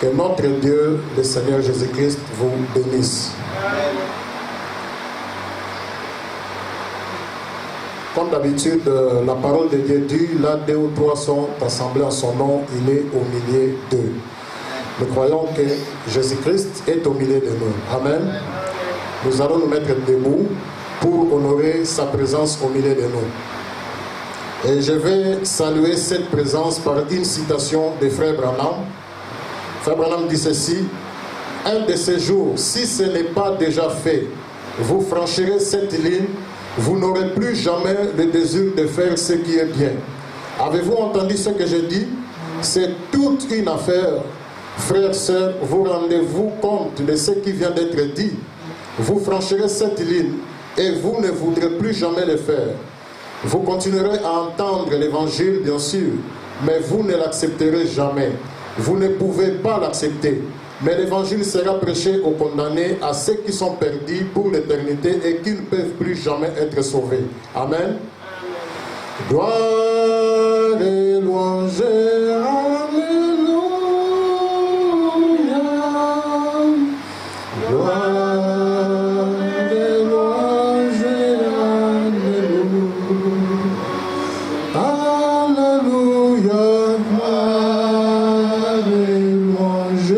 Que notre Dieu, le Seigneur Jésus-Christ, vous bénisse. Comme d'habitude, la parole de Dieu dit, là 2 ou 3 sont assemblés en son nom, il est au milieu d'eux. Nous croyons que Jésus-Christ est au milieu de nous. Amen. Nous allons nous mettre debout pour honorer sa présence au milieu de nous. Et je vais saluer cette présence par une citation de Frère Branham. Frère Branham dit ceci: un de ces jours, si ce n'est pas déjà fait, vous franchirez cette ligne, vous n'aurez plus jamais le désir de faire ce qui est bien. Avez-vous entendu ce que je dis? C'est toute une affaire. Frères, sœurs, vous rendez-vous compte de ce qui vient d'être dit? Vous franchirez cette ligne et vous ne voudrez plus jamais le faire. Vous continuerez à entendre l'évangile, bien sûr, mais vous ne l'accepterez jamais. Vous ne pouvez pas l'accepter. Mais l'évangile sera prêché aux condamnés, à ceux qui sont perdus pour l'éternité et qui ne peuvent plus jamais être sauvés. Amen. Gloire et louange, alléluia. Gloire et louange, alléluia. Alléluia. Gloire et louange.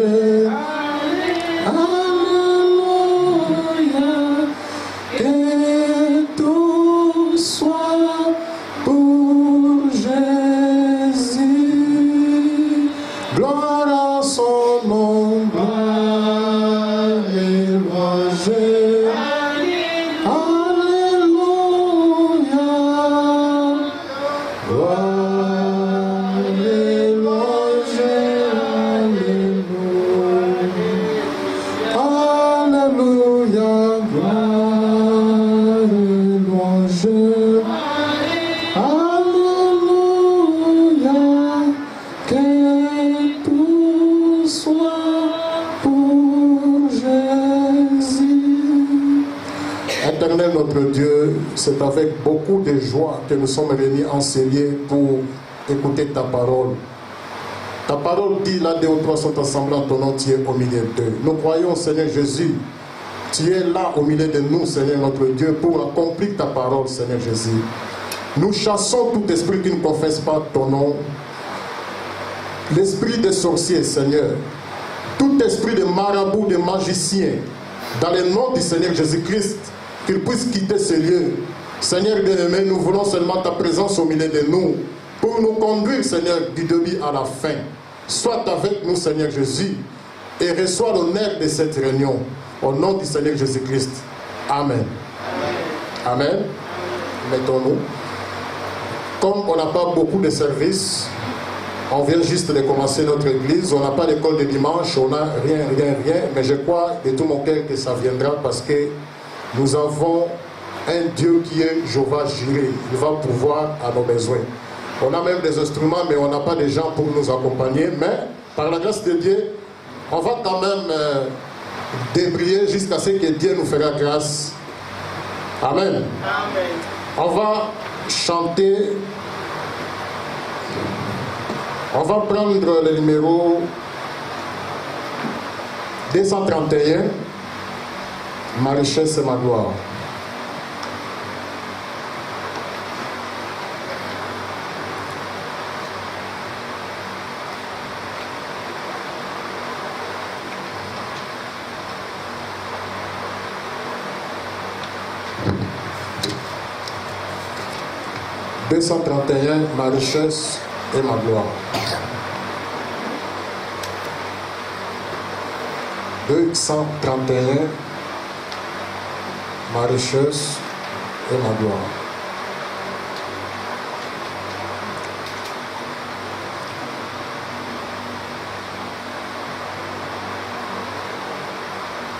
Éternel notre Dieu, c'est avec beaucoup de joie que nous sommes réunis en ces lieux pour écouter ta parole. Ta parole dit, là 2 ou 3 sont assemblés en ton nom, tu es au milieu d'eux. Nous croyons, Seigneur Jésus, tu es là au milieu de nous, Seigneur notre Dieu, pour accomplir ta parole, Seigneur Jésus. Nous chassons tout esprit qui ne confesse pas ton nom. L'esprit des sorciers, Seigneur. Tout esprit de marabout, de magicien, dans le nom du Seigneur Jésus-Christ, qu'il puisse quitter ce lieu. Seigneur bien-aimé, nous voulons seulement ta présence au milieu de nous, pour nous conduire, Seigneur, du début à la fin. Sois avec nous, Seigneur Jésus, et reçois l'honneur de cette réunion. Au nom du Seigneur Jésus-Christ. Amen. Amen. Amen. Mettons-nous. Comme on n'a pas beaucoup de services, on vient juste de commencer notre église, on n'a pas d'école de dimanche, on n'a rien, mais je crois de tout mon cœur que ça viendra parce que nous avons un Dieu qui est Jéhovah Jireh. Il va pouvoir à nos besoins. On a même des instruments, mais on n'a pas de gens pour nous accompagner. Mais par la grâce de Dieu, on va quand même débriller jusqu'à ce que Dieu nous fera grâce. Amen. Amen. On va chanter. On va prendre le numéro 231. Ma richesse et ma gloire. « 231, ma richesse et ma gloire. » 231, ma richesse et ma gloire.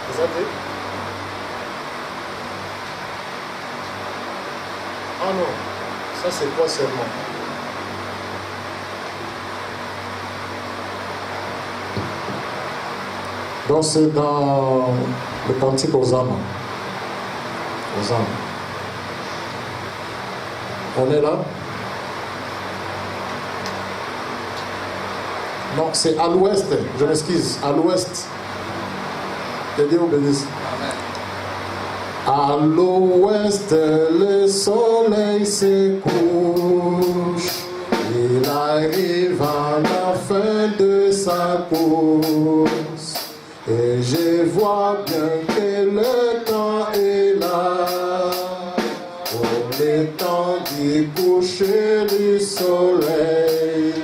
Vous avez? Ah non, ça c'est quoi seulement? Donc c'est dans le cantique aux âmes. Aux âmes. On est là? Non, c'est à l'ouest. Je m'excuse, à l'ouest. Que Dieu vous bénisse. À l'ouest, le soleil se couche. Il arrive à la fin de sa course. Et je vois bien que le temps est là. Pour le temps du coucher du soleil.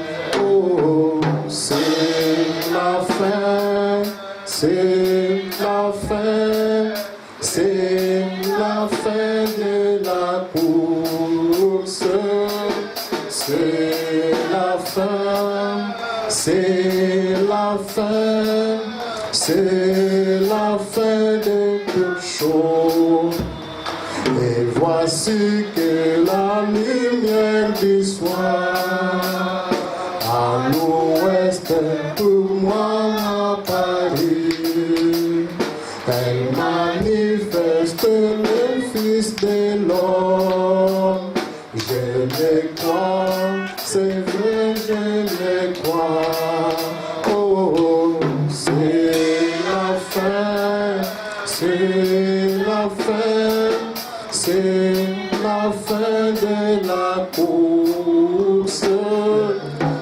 Oh, c'est la fin, c'est la fin, c'est la fin de la course. C'est la fin, c'est la fin, c'est la fin de toute chose. Et voici que la lumière du soir à l'ouest pour moi apparaît. Elle manifeste le Fils de l'homme. Je le crois, c'est vrai, je le crois. Oh, c'est la fin, c'est la fin, c'est la fin de la course.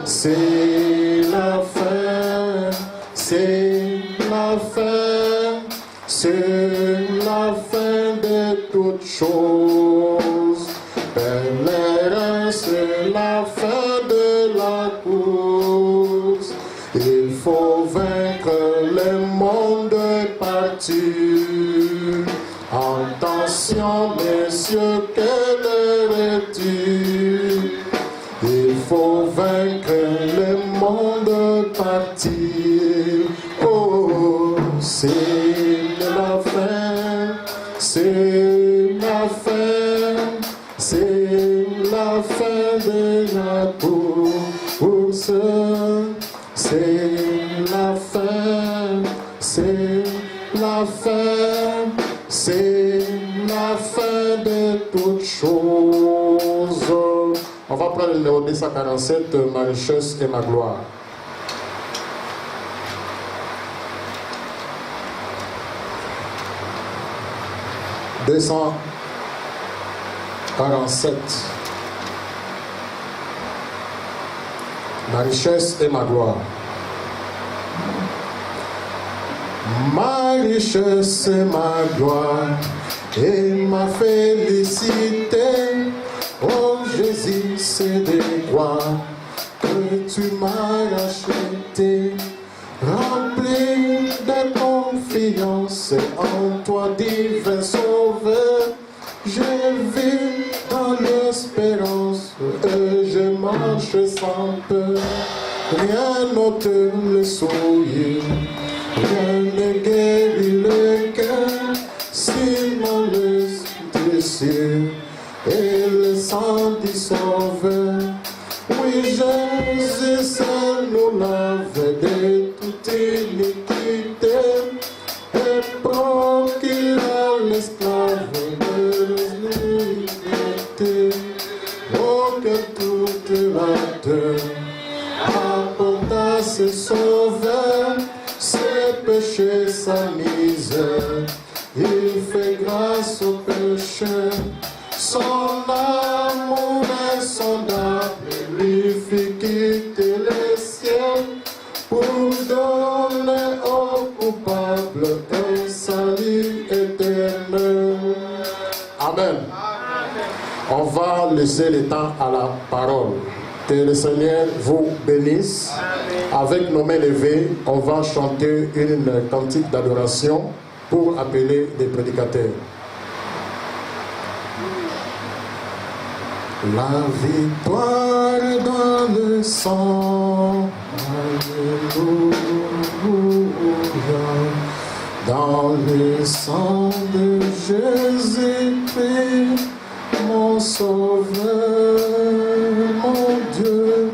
C'est la fin, c'est la fin, c'est la fin de toutes choses. Pèlerin, c'est la fin de la course. Il faut vaincre le monde parti. Attention, messieurs, quelle est-il? Il faut vaincre le monde parti. Oh, c'est la fin, c'est la fin, c'est la fin de la course. C'est la fin, c'est la fin, c'est la fin de toutes choses. On va prendre le numéro 247, ma richesse et ma gloire. « 247. Ma richesse et ma gloire. Ma richesse et ma gloire et ma félicité. Oh Jésus, c'est de toi que tu m'as racheté. Rempli de confiance en toi, divin sauveur. Je vis dans l'espérance et je marche sans peur. Rien n'ôte le souillé, rien ne guérit le cœur, sinon le blessure et le sang du sauveur. Oui, Jésus seul nous lave de toute iniquité et procure l'esclave de l'iniquité. Oh, que toute la terre apporte à ce sauveur ses péchés, sa misère. Il fait grâce aux pécheurs. Son amour insondable lui fit quitter le ciel pour donner aux coupables un salut éternel. Amen. On va laisser le temps à la parole. Que le Seigneur vous bénisse. Avec nos mains levées, on va chanter une cantique d'adoration pour appeler des prédicateurs. La victoire dans le sang, alléluia, dans le sang de Jésus-Christ, mon sauveur, mon Dieu,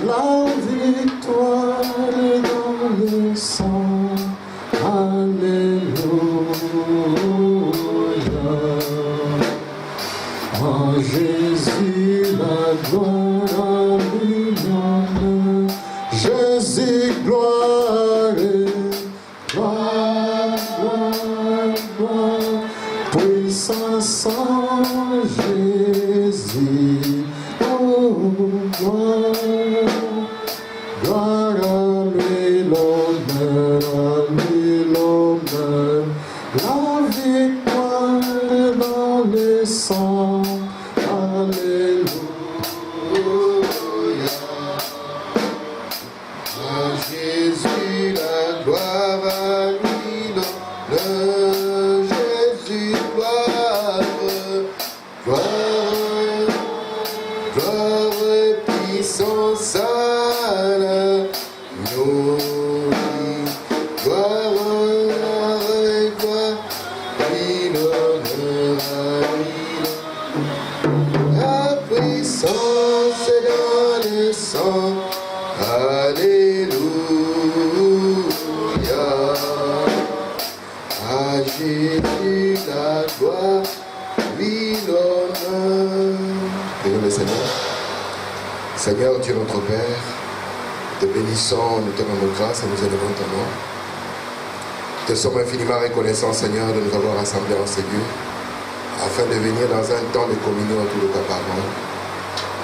la victoire dans le sang, alléluia. En Jésus, la gloire à l'union, Jésus, gloire, gloire, gloire, gloire, puissance en Jésus, oh, gloire, gloire à lui l'honneur, la victoire dans le sang, alléluia. Jésus, la gloire à lui, l'honneur, Jésus, gloire, gloire, gloire, puissance à nous, gloire, gloire, lui, l'honneur, la puissance dans le sang, alléluia. À Jésus la gloire, lui l'honneur. Bénis le Seigneur. Seigneur Dieu notre Père, te bénissons, nous te rendons grâce et nous élevons ton nom. Te sommes infiniment reconnaissants, Seigneur, de nous avoir rassemblés en ces lieux, afin de venir dans un temps de communion autour de ta parole.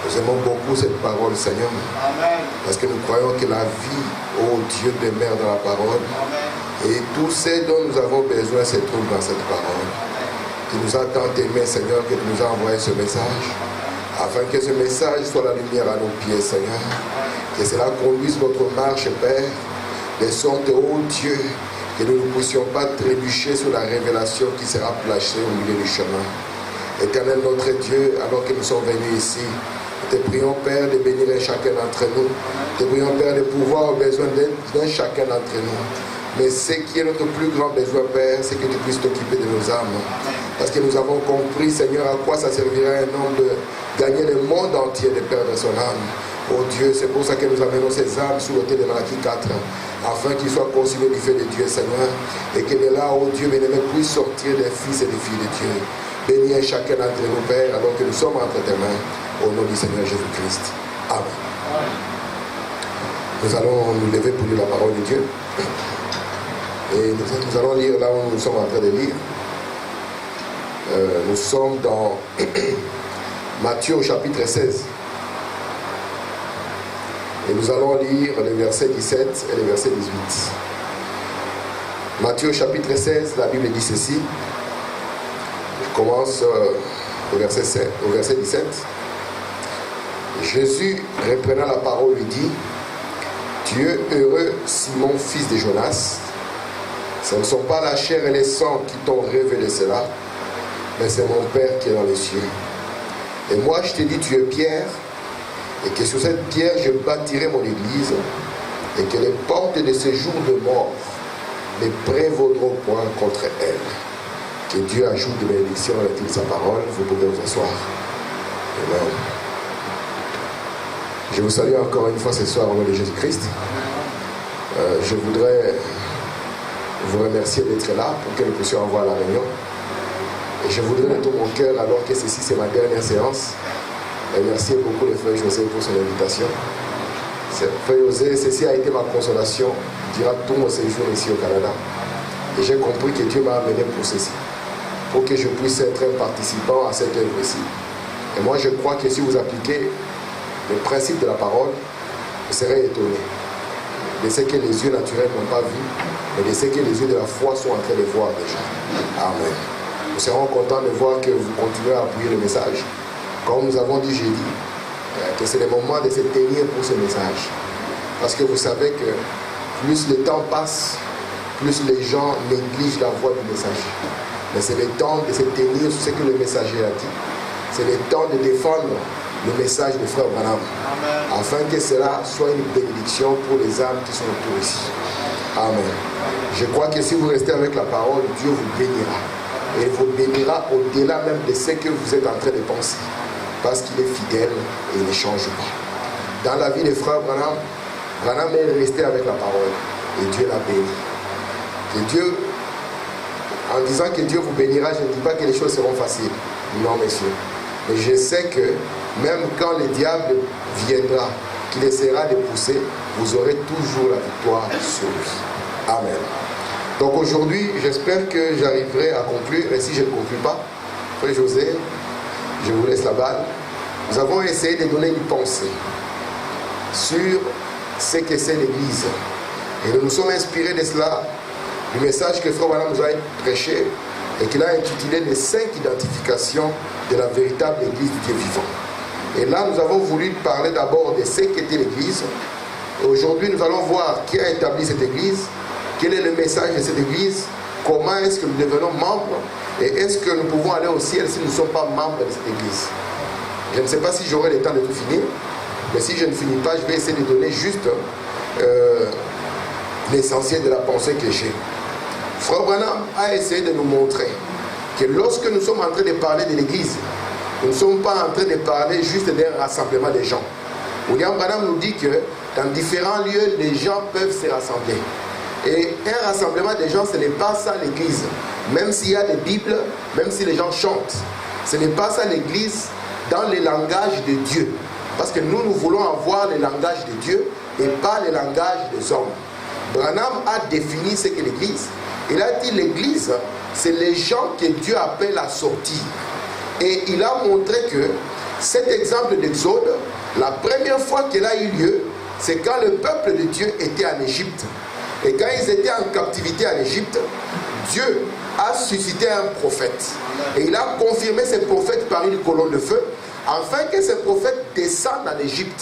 Nous aimons beaucoup cette parole, Seigneur. Amen. Parce que nous croyons que la vie, ô Dieu, demeure dans la parole. Amen. Et tout ce dont nous avons besoin se trouve dans cette parole. Tu nous as tant aimés, Seigneur, que tu nous as envoyé ce message. Afin que ce message soit la lumière à nos pieds, Seigneur. Que cela conduise notre marche, Père. De sorte, ô Dieu, que nous ne puissions pas trébucher sur la révélation qui sera placée au milieu du chemin. Éternel notre Dieu, alors que nous sommes venus ici, te prions, Père, de bénir chacun d'entre nous. Te prions, Père, de pouvoir aux besoins d'un chacun d'entre nous. Mais ce qui est notre plus grand besoin, Père, c'est que tu puisses t'occuper de nos âmes. Parce que nous avons compris, Seigneur, à quoi ça servirait un homme de gagner le monde entier, de perdre son âme. Oh Dieu, c'est pour ça que nous amenons ces âmes sous le thé de Malachie 4, afin qu'ils soient consumés du feu de Dieu, Seigneur. Et que de là, oh Dieu, bien-aimé, puisse sortir des fils et des filles de Dieu. Bénis chacun d'entre nous, Père, alors que nous sommes entre tes mains, au nom du Seigneur Jésus-Christ. Amen. Nous allons nous lever pour lire la parole de Dieu. Et nous allons lire là où nous sommes en train de lire. Nous sommes dans Matthieu au chapitre 16. Et nous allons lire les versets 17 et les versets 18. Matthieu au chapitre 16, la Bible dit ceci. Je commence au verset 17. Jésus, reprenant la parole, lui dit: Tu es heureux, Simon, fils de Jonas. Ce ne sont pas la chair et les sangs qui t'ont révélé cela, mais c'est mon Père qui est dans les cieux. Et moi, je te dis, tu es Pierre, et que sur cette pierre, je bâtirai mon église, et que les portes de ce jour de mort ne prévaudront point contre elle. Que Dieu ajoute de bénédiction à la de sa parole. Vous pouvez vous asseoir. Amen. Je vous salue encore une fois ce soir au nom de Jésus-Christ. Je voudrais vous remercier d'être là pour que nous puissions avoir la réunion. Et je voudrais de tout mon cœur, alors que ceci c'est ma dernière séance, remercier beaucoup les frères José pour son invitation. Frère José, ceci a été ma consolation durant tout mon séjour ici au Canada. Et j'ai compris que Dieu m'a amené pour ceci, pour que je puisse être un participant à cette œuvre-ci. Et moi je crois que si vous appliquez le principe de la parole, vous serez étonné de ce que les yeux naturels n'ont pas vu, mais de ce que les yeux de la foi sont en train de voir déjà. Amen. Nous serons contents de voir que vous continuez à appuyer le message. Comme nous avons dit jeudi, que c'est le moment de se tenir pour ce message. Parce que vous savez que plus le temps passe, plus les gens négligent la voix du message. Mais c'est le temps de se tenir sur ce que le messager a dit. C'est le temps de défendre le message de Frère Branham. Amen. Afin que cela soit une bénédiction pour les âmes qui sont autour ici. Amen. Je crois que si vous restez avec la parole, Dieu vous bénira. Et il vous bénira au-delà même de ce que vous êtes en train de penser. Parce qu'il est fidèle et il ne change pas. Dans la vie des frères Branham, Branham est resté avec la parole. Et Dieu l'a béni. Que Dieu, en disant que Dieu vous bénira, je ne dis pas que les choses seront faciles. Non, messieurs. Mais je sais que même quand le diable viendra, qu'il essaiera de pousser, vous aurez toujours la victoire sur lui. Amen. Donc aujourd'hui, j'espère que j'arriverai à conclure. Et si je ne conclue pas, frère José, je vous laisse la balle. Nous avons essayé de donner une pensée sur ce que c'est l'Église. Et nous nous sommes inspirés de cela, du message que Frère Branham nous a prêché et qu'il a intitulé les 5 identifications de la véritable Église du Dieu vivant. Et là, nous avons voulu parler d'abord de ce qu'était l'Église. Aujourd'hui, nous allons voir qui a établi cette Église, quel est le message de cette Église, comment est-ce que nous devenons membres et est-ce que nous pouvons aller au ciel si nous ne sommes pas membres de cette Église. Je ne sais pas si j'aurai le temps de tout finir, mais si je ne finis pas, je vais essayer de donner juste l'essentiel de la pensée que j'ai. Frère Branham a essayé de nous montrer que lorsque nous sommes en train de parler de l'Église, nous ne sommes pas en train de parler juste d'un rassemblement de gens. William Branham nous dit que dans différents lieux, les gens peuvent se rassembler. Et un rassemblement de gens, ce n'est pas ça l'Église. Même s'il y a des Bibles, même si les gens chantent, ce n'est pas ça l'Église dans le langage de Dieu. Parce que nous voulons avoir le langage de Dieu et pas le langage des hommes. Branham a défini ce qu'est l'Église. Il a dit l'Église, c'est les gens que Dieu appelle à sortir. Et il a montré que cet exemple d'Exode, la première fois qu'il a eu lieu, c'est quand le peuple de Dieu était en Égypte. Et quand ils étaient en captivité en Égypte, Dieu a suscité un prophète. Et il a confirmé ce prophète par une colonne de feu, afin que ce prophète descende en Égypte.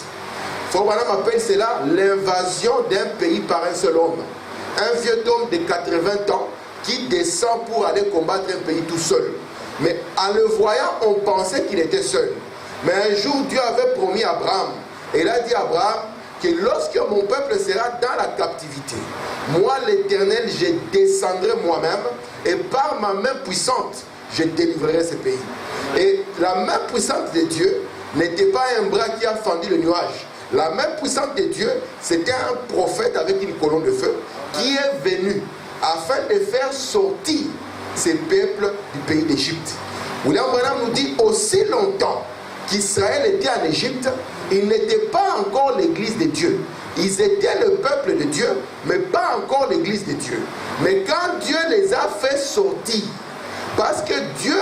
Frère Branham appelle cela l'invasion d'un pays par un seul homme. Un vieux homme de 80 ans qui descend pour aller combattre un pays tout seul. Mais en le voyant, on pensait qu'il était seul. Mais un jour, Dieu avait promis à Abraham. Et il a dit à Abraham que lorsque mon peuple sera dans la captivité, moi l'Éternel, je descendrai moi-même et par ma main puissante, je délivrerai ce pays. Et la main puissante de Dieu n'était pas un bras qui a fendu le nuage. La main puissante de Dieu, c'était un prophète avec une colonne de feu qui est venu afin de faire sortir ces peuples du pays d'Égypte. William Branham nous dit aussi longtemps qu'Israël était en Égypte, ils n'étaient pas encore l'église de Dieu. Ils étaient le peuple de Dieu, mais pas encore l'église de Dieu. Mais quand Dieu les a fait sortir, parce que Dieu,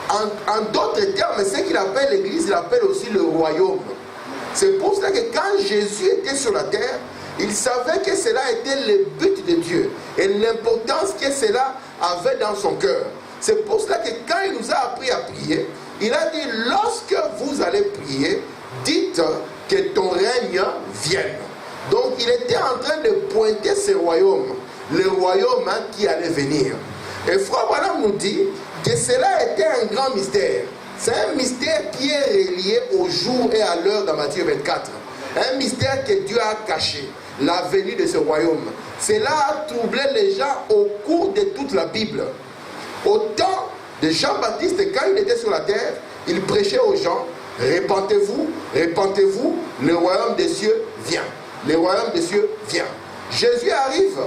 en d'autres termes, ce qu'il appelle l'église, il appelle aussi le royaume. C'est pour cela que quand Jésus était sur la terre, il savait que cela était le but de Dieu et l'importance que cela avait dans son cœur. C'est pour cela que quand il nous a appris à prier, il a dit, lorsque vous allez prier, dites que ton règne vienne. Donc il était en train de pointer ce royaume, le royaume qui allait venir. Et Frère Branham nous dit que cela était un grand mystère. C'est un mystère qui est relié au jour et à l'heure dans Matthieu 24. Un mystère que Dieu a caché, la venue de ce royaume. Cela a troublé les gens au cours de toute la Bible. Au temps de Jean-Baptiste, quand il était sur la terre, il prêchait aux gens, répentez-vous, répentez-vous, le royaume des cieux vient. Le royaume des cieux vient. Jésus arrive,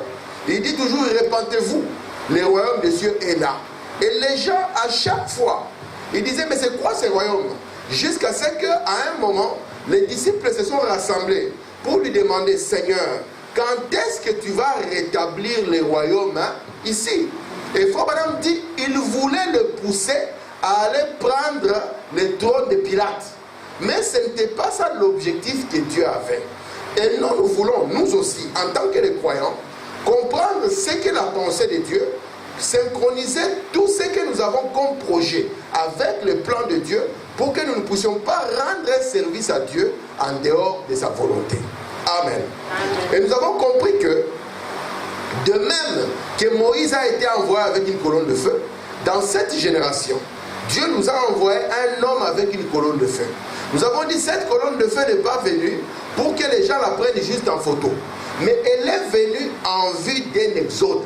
il dit toujours, répentez-vous, le royaume des cieux est là. Et les gens, à chaque fois, ils disaient, mais c'est quoi ce royaume? Jusqu'à ce qu'à un moment, les disciples se sont rassemblés pour lui demander, Seigneur, quand est-ce que tu vas rétablir le royaume ici? Et Frère Branham dit, il voulait le pousser à aller prendre le trône de Pilate. Mais ce n'était pas ça l'objectif que Dieu avait. Et nous voulons, nous aussi, en tant que les croyants, comprendre ce qu'est la pensée de Dieu, synchroniser tout ce que nous avons comme projet avec le plan de Dieu pour que nous ne puissions pas rendre service à Dieu en dehors de sa volonté. Amen. Et nous avons compris que de même que Moïse a été envoyé avec une colonne de feu, dans cette génération, Dieu nous a envoyé un homme avec une colonne de feu. Nous avons dit que cette colonne de feu n'est pas venue pour que les gens la prennent juste en photo, mais elle est venue en vue d'un exode.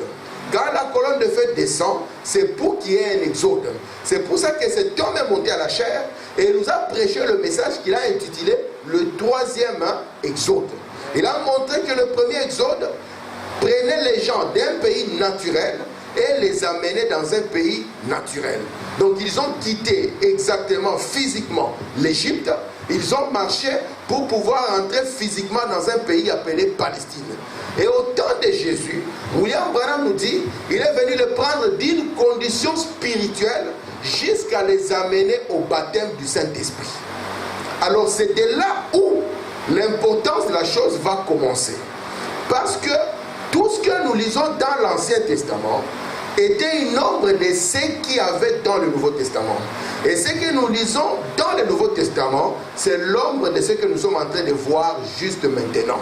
Quand la colonne de feu descend, c'est pour qu'il y ait un exode. C'est pour ça que cet homme est monté à la chair et il nous a prêché le message qu'il a intitulé le troisième exode. Il a montré que le premier exode prenait les gens d'un pays naturel et les amenait dans un pays naturel. Donc ils ont quitté exactement physiquement l'Égypte ils ont marché pour pouvoir entrer physiquement dans un pays appelé Palestine. Et au temps de Jésus, William Branham nous dit, il est venu les prendre d'une condition spirituelle jusqu'à les amener au baptême du Saint-Esprit. Alors c'est de là où l'importance de la chose va commencer. Parce que tout ce que nous lisons dans l'Ancien Testament était une ombre de ce qu'il y avait dans le Nouveau Testament. Et ce que nous lisons dans le Nouveau Testament, c'est l'ombre de ce que nous sommes en train de voir juste maintenant.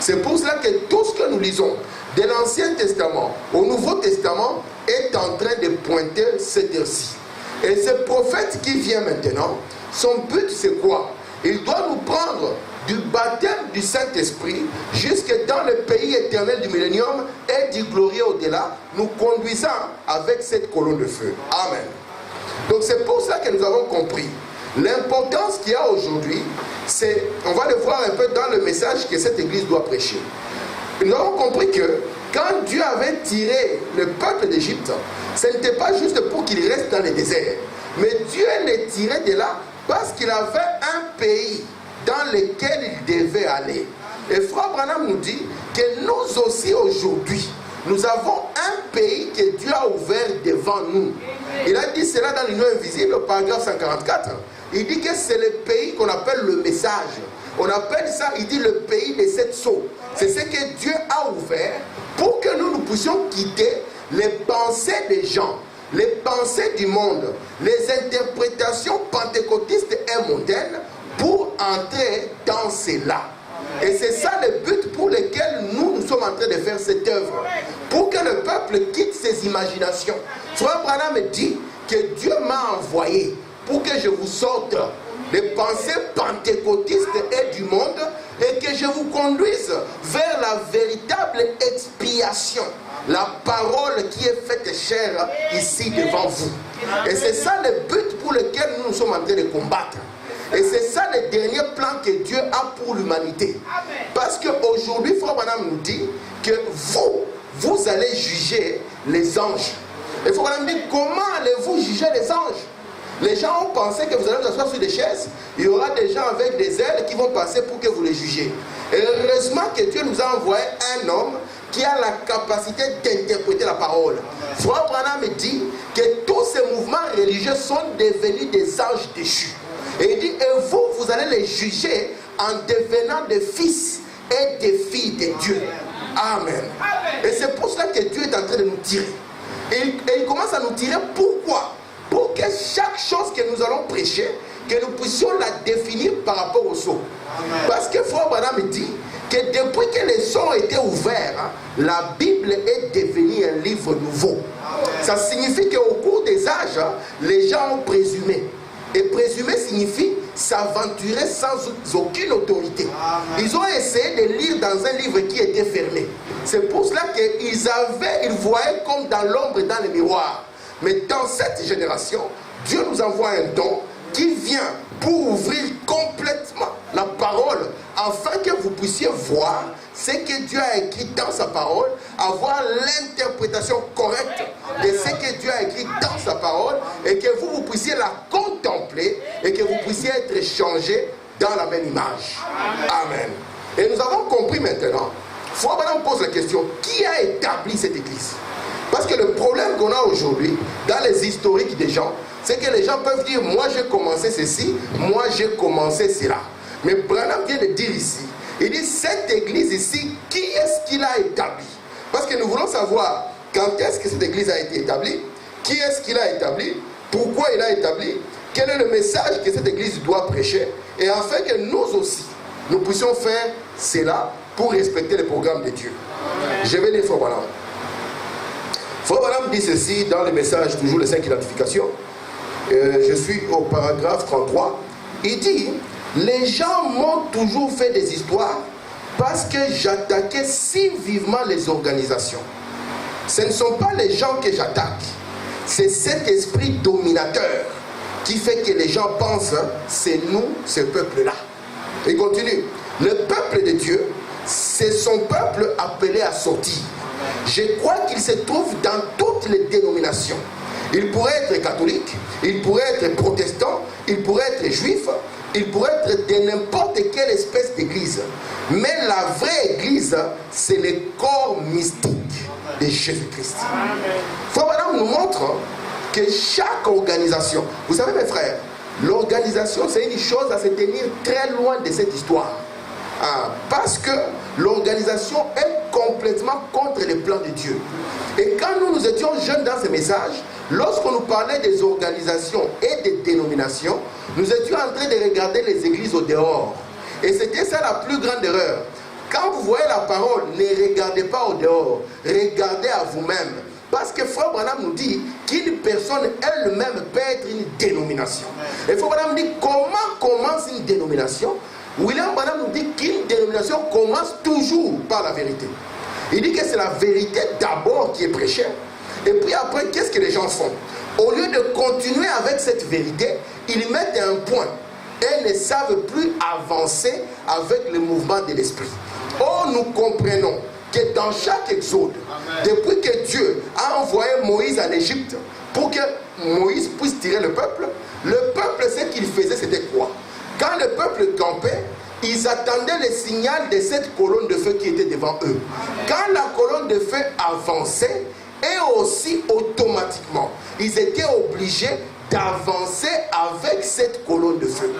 C'est pour cela que tout ce que nous lisons de l'Ancien Testament au Nouveau Testament est en train de pointer cette heure-ci. Et ce prophète qui vient maintenant, son but c'est quoi? Il doit nous prendre du baptême du Saint-Esprit jusque dans le pays éternel du millénium et du glorieux au-delà, nous conduisant avec cette colonne de feu. Amen. Donc c'est pour ça que nous avons compris l'importance qu'il y a aujourd'hui. C'est, on va le voir un peu dans le message que cette église doit prêcher. Nous avons compris que quand Dieu avait tiré le peuple d'Égypte, ce n'était pas juste pour qu'il reste dans le désert, mais Dieu les tirait de là parce qu'il avait un pays dans lequel il devait aller. Et Frère Branham nous dit que nous aussi aujourd'hui, nous avons un pays que Dieu a ouvert devant nous. Il a dit cela dans l'Union invisible, paragraphe 144. Il dit que c'est le pays qu'on appelle le message. On appelle ça, il dit le pays des 7 sceaux. C'est ce que Dieu a ouvert pour que nous puissions quitter les pensées des gens, les pensées du monde, les interprétations pentecôtistes et mondaines pour entrer dans cela. Et c'est ça le but pour lequel nous sommes en train de faire cette œuvre. Pour que le peuple quitte ses imaginations. Frère Branham dit que Dieu m'a envoyé pour que je vous sorte des pensées pentecôtistes et du monde et que je vous conduise vers la véritable expiation. La parole qui est faite chair ici devant vous. Et c'est ça le but pour lequel nous sommes en train de combattre. Et c'est ça le dernier plan que Dieu a pour l'humanité. Parce qu'aujourd'hui, Frère Branham nous dit que vous allez juger les anges. Et Frère Branham dit, comment allez-vous juger les anges? Les gens ont pensé que vous allez vous asseoir sur des chaises. Il y aura des gens avec des ailes qui vont passer pour que vous les jugiez. Et heureusement que Dieu nous a envoyé un homme qui a la capacité d'interpréter la parole. Frère Branham dit que tous ces mouvements religieux sont devenus des anges déchus. Et il dit, et vous allez les juger en devenant des fils et des filles de Dieu. Amen. Et c'est pour cela que Dieu est en train de nous tirer. Et il commence à nous tirer. Pourquoi? Pour que chaque chose que nous allons prêcher, que nous puissions la définir par rapport au sceau. Parce que Frère Branham dit que depuis que les sceaux ont été ouverts, la Bible est devenue un livre nouveau. Ça signifie qu'au cours des âges, les gens ont présumé. Et présumer signifie s'aventurer sans aucune autorité. Ils ont essayé de lire dans un livre qui était fermé. C'est pour cela qu'ils voyaient comme dans l'ombre dans le miroir. Mais dans cette génération, Dieu nous envoie un don qui vient pour ouvrir complètement la parole afin que vous puissiez voir ce que Dieu a écrit dans sa parole, avoir l'interprétation correcte de ce que Dieu a écrit dans sa parole et que vous puissiez la contempler et que vous puissiez être changé dans la même image. Amen. Et nous avons compris maintenant. Frère Branham pose la question, qui a établi cette église? Parce que le problème qu'on a aujourd'hui dans les historiques des gens, c'est que les gens peuvent dire, moi j'ai commencé ceci, moi j'ai commencé cela. Mais Branham vient de dire ici, il dit, cette église ici, qui est-ce qui l'a établie? Parce que nous voulons savoir quand est-ce que cette église a été établie, qui est-ce qui l'a établie, pourquoi il l'a établie, quel est le message que cette église doit prêcher, et afin que nous aussi, nous puissions faire cela pour respecter le programme de Dieu. Je vais lire Frère Branham. Frère Branham dit ceci dans le message, toujours les 5 identifications. Je suis au paragraphe 33. Il dit, les gens m'ont toujours fait des histoires parce que j'attaquais si vivement les organisations. Ce ne sont pas les gens que j'attaque, c'est cet esprit dominateur qui fait que les gens pensent, c'est nous, ce peuple-là. Il continue, le peuple de Dieu, c'est son peuple appelé à sortir. Je crois qu'il se trouve dans toutes les dénominations. Il pourrait être catholique, il pourrait être protestant, il pourrait être juif, il pourrait être de n'importe quelle espèce d'église. Mais la vraie église, c'est le corps mystique de Jésus-Christ. Frère Branham nous montre que chaque organisation, vous savez mes frères, l'organisation c'est une chose à se tenir très loin de cette histoire. Parce que l'organisation est complètement contre les plans de Dieu. Et quand nous étions jeunes dans ce message, lorsqu'on nous parlait des organisations et des dénominations, nous étions en train de regarder les églises au dehors. Et c'était ça la plus grande erreur. Quand vous voyez la parole, ne regardez pas au dehors, regardez à vous-même. Parce que Frère Branham nous dit qu'une personne elle-même peut être une dénomination. Et Frère Branham dit comment commence une dénomination. William Branham nous dit qu'une dénomination commence toujours par la vérité. Il dit que c'est la vérité d'abord qui est prêchée. Et puis après, qu'est-ce que les gens font? Au lieu de continuer avec cette vérité, ils mettent un point et ne savent plus avancer avec le mouvement de l'esprit. Or, nous comprenons que dans chaque exode, depuis que Dieu a envoyé Moïse en Égypte pour que Moïse puisse tirer le peuple, ce qu'il faisait, c'était quoi? Quand le peuple campait, ils attendaient le signal de cette colonne de feu qui était devant eux. Quand la colonne de feu avançait, et aussi automatiquement, ils étaient obligés d'avancer avec cette colonne de feu.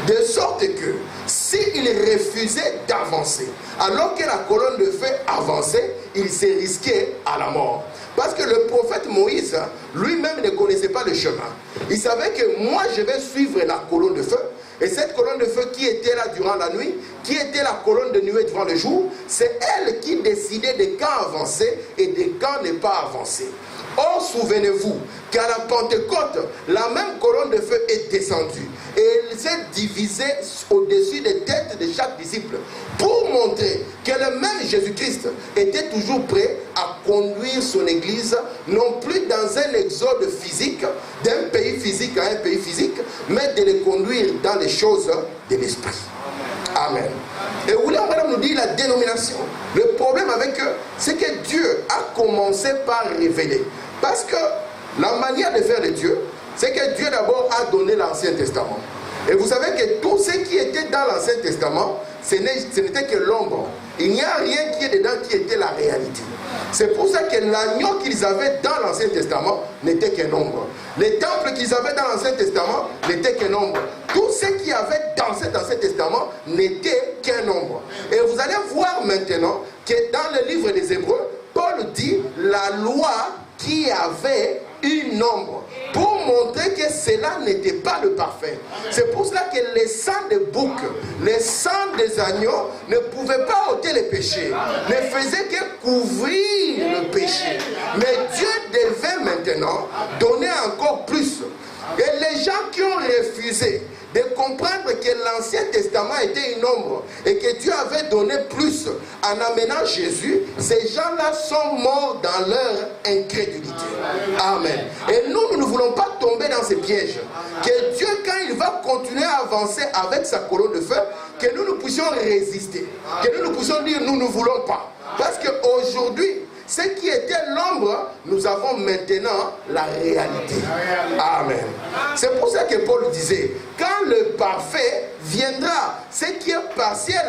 De sorte que, s'ils refusaient d'avancer, alors que la colonne de feu avançait, ils se risquaient à la mort. Parce que le prophète Moïse, lui-même ne connaissait pas le chemin. Il savait que moi, je vais suivre la colonne de feu. Et cette colonne de feu qui était là durant la nuit, qui était la colonne de nuée durant le jour, c'est elle qui décidait de quand avancer et de quand ne pas avancer. Or, souvenez-vous qu'à la Pentecôte, la même colonne de feu est descendue. Et elle s'est divisée au-dessus des têtes de chaque disciple pour montrer que le même Jésus-Christ était toujours prêt à conduire son église, non plus dans un exode physique, d'un pays physique à un pays physique, mais de les conduire dans les choses de l'esprit. Amen. Et William Branham nous dit la dénomination. Le problème avec eux, c'est que Dieu a commencé par révéler. Parce que la manière de faire de Dieu, c'est que Dieu d'abord a donné l'Ancien Testament. Et vous savez que tout ce qui était dans l'Ancien Testament, ce n'était que l'ombre. Il n'y a rien qui est dedans qui était la réalité. C'est pour ça que l'agneau qu'ils avaient dans l'Ancien Testament n'était qu'un ombre. Les temples qu'ils avaient dans l'Ancien Testament n'étaient qu'un ombre. Tout ce qu'il y avait dans cet Ancien Testament n'était qu'un ombre. Et vous allez voir maintenant que dans le livre des Hébreux, Paul dit la loi qui avait une ombre, pour montrer que cela n'était pas le parfait. C'est pour cela que les sangs de bouc, les sangs des agneaux ne pouvaient pas ôter les péchés, ne faisaient que couvrir le péché. Mais Dieu devait maintenant donner encore plus. Et les gens qui ont refusé de comprendre que l'Ancien Testament était une ombre et que Dieu avait donné plus en amenant Jésus, ces gens-là sont morts dans leur incrédulité. Amen. Et nous ne voulons pas tomber dans ces pièges. Que Dieu, quand il va continuer à avancer avec sa colonne de feu, que nous puissions résister. Que nous puissions dire nous ne voulons pas. Parce qu'aujourd'hui, ce qui était l'ombre, nous avons maintenant la réalité. Amen. C'est pour ça que Paul disait, quand le parfait viendra, ce qui est partiel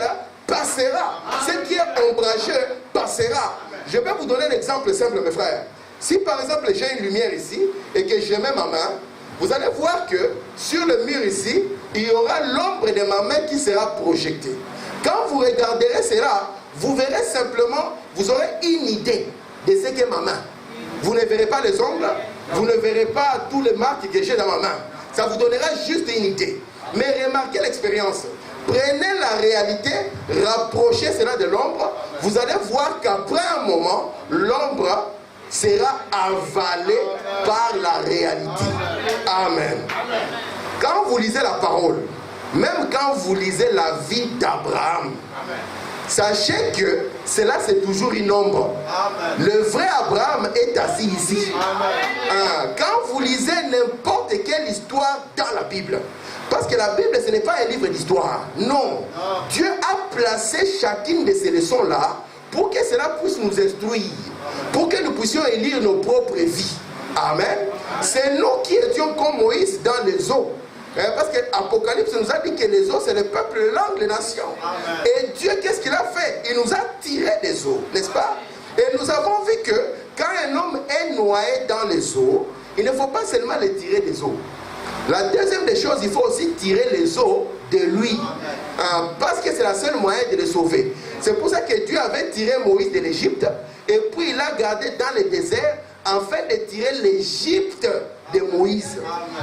passera. Ce qui est ombrageux passera. Je vais vous donner un exemple simple, mes frères. Si par exemple j'ai une lumière ici et que je mets ma main, vous allez voir que sur le mur ici, il y aura l'ombre de ma main qui sera projetée. Quand vous regarderez cela, vous verrez simplement, vous aurez une idée de ce qu'est ma main. Vous ne verrez pas les ongles, vous ne verrez pas tous les marques que j'ai dans ma main. Ça vous donnera juste une idée. Mais remarquez l'expérience. Prenez la réalité, rapprochez cela de l'ombre, vous allez voir qu'après un moment, l'ombre sera avalée par la réalité. Amen. Quand vous lisez la parole, même quand vous lisez la vie d'Abraham, sachez que cela c'est toujours une ombre. Amen. Le vrai Abraham est assis ici. Quand vous lisez n'importe quelle histoire dans la Bible, parce que la Bible ce n'est pas un livre d'histoire, non. Dieu a placé chacune de ces leçons là pour que cela puisse nous instruire, pour que nous puissions élire nos propres vies. Amen. C'est nous qui étions comme Moïse dans les eaux. Parce que l'Apocalypse nous a dit que les eaux, c'est le peuple, les langues, les nations. Et Dieu, qu'est-ce qu'il a fait? Il nous a tirés des eaux, n'est-ce pas? Et nous avons vu que quand un homme est noyé dans les eaux, il ne faut pas seulement les tirer des eaux. La deuxième des choses, il faut aussi tirer les eaux de lui. Parce que c'est la seule moyen de les sauver. C'est pour ça que Dieu avait tiré Moïse de l'Égypte. Et puis il l'a gardé dans le désert afin de tirer l'Égypte de Moïse.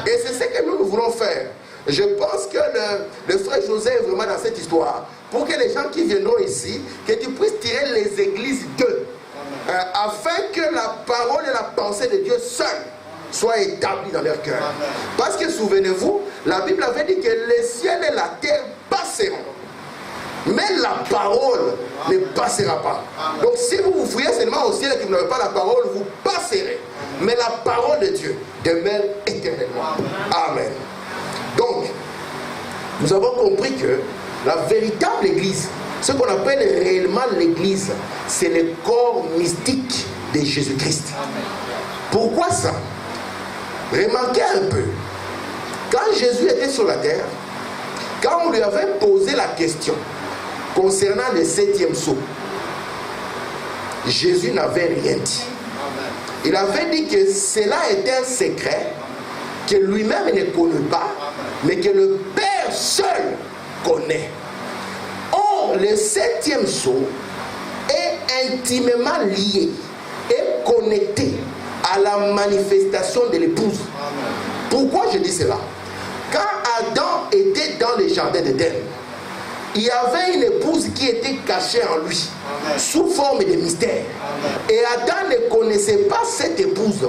Et c'est ce que nous voulons faire. Je pense que le frère José est vraiment dans cette histoire. Pour que les gens qui viendront ici, que tu puisses tirer les églises d'eux. Afin que la parole et la pensée de Dieu seul soient établies dans leur cœur. Parce que souvenez-vous, la Bible avait dit que les ciels et la terre passeront. Mais la parole ne passera pas. Donc si vous vous fouillez seulement au ciel et que vous n'avez pas la parole, vous passerez. Mais la parole de Dieu demeure éternellement. Amen. Donc, nous avons compris que la véritable église, ce qu'on appelle réellement l'église, c'est le corps mystique de Jésus-Christ. Pourquoi ça? Remarquez un peu. Quand Jésus était sur la terre, quand on lui avait posé la question concernant le 7e sceau, Jésus n'avait rien dit. Il avait dit que cela était un secret que lui-même ne connaît pas, mais que le Père seul connaît. Or, le 7e sceau est intimement lié et connecté à la manifestation de l'épouse. Pourquoi je dis cela? Quand Adam était dans le jardin d'Éden, il y avait une épouse qui était cachée en lui, sous forme de mystère. Et Adam ne connaissait pas cette épouse.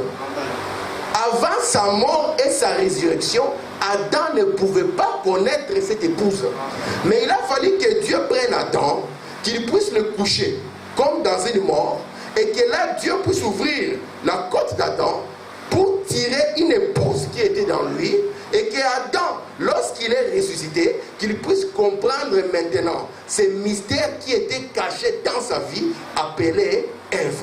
Avant sa mort et sa résurrection, Adam ne pouvait pas connaître cette épouse. Mais il a fallu que Dieu prenne Adam, qu'il puisse le coucher comme dans une mort, et que là Dieu puisse ouvrir la côte d'Adam pour tirer une épouse qui était dans lui, et que Adam, lorsqu'il est ressuscité, qu'il puisse comprendre maintenant ces mystères qui étaient cachés dans sa vie, appelés Ève.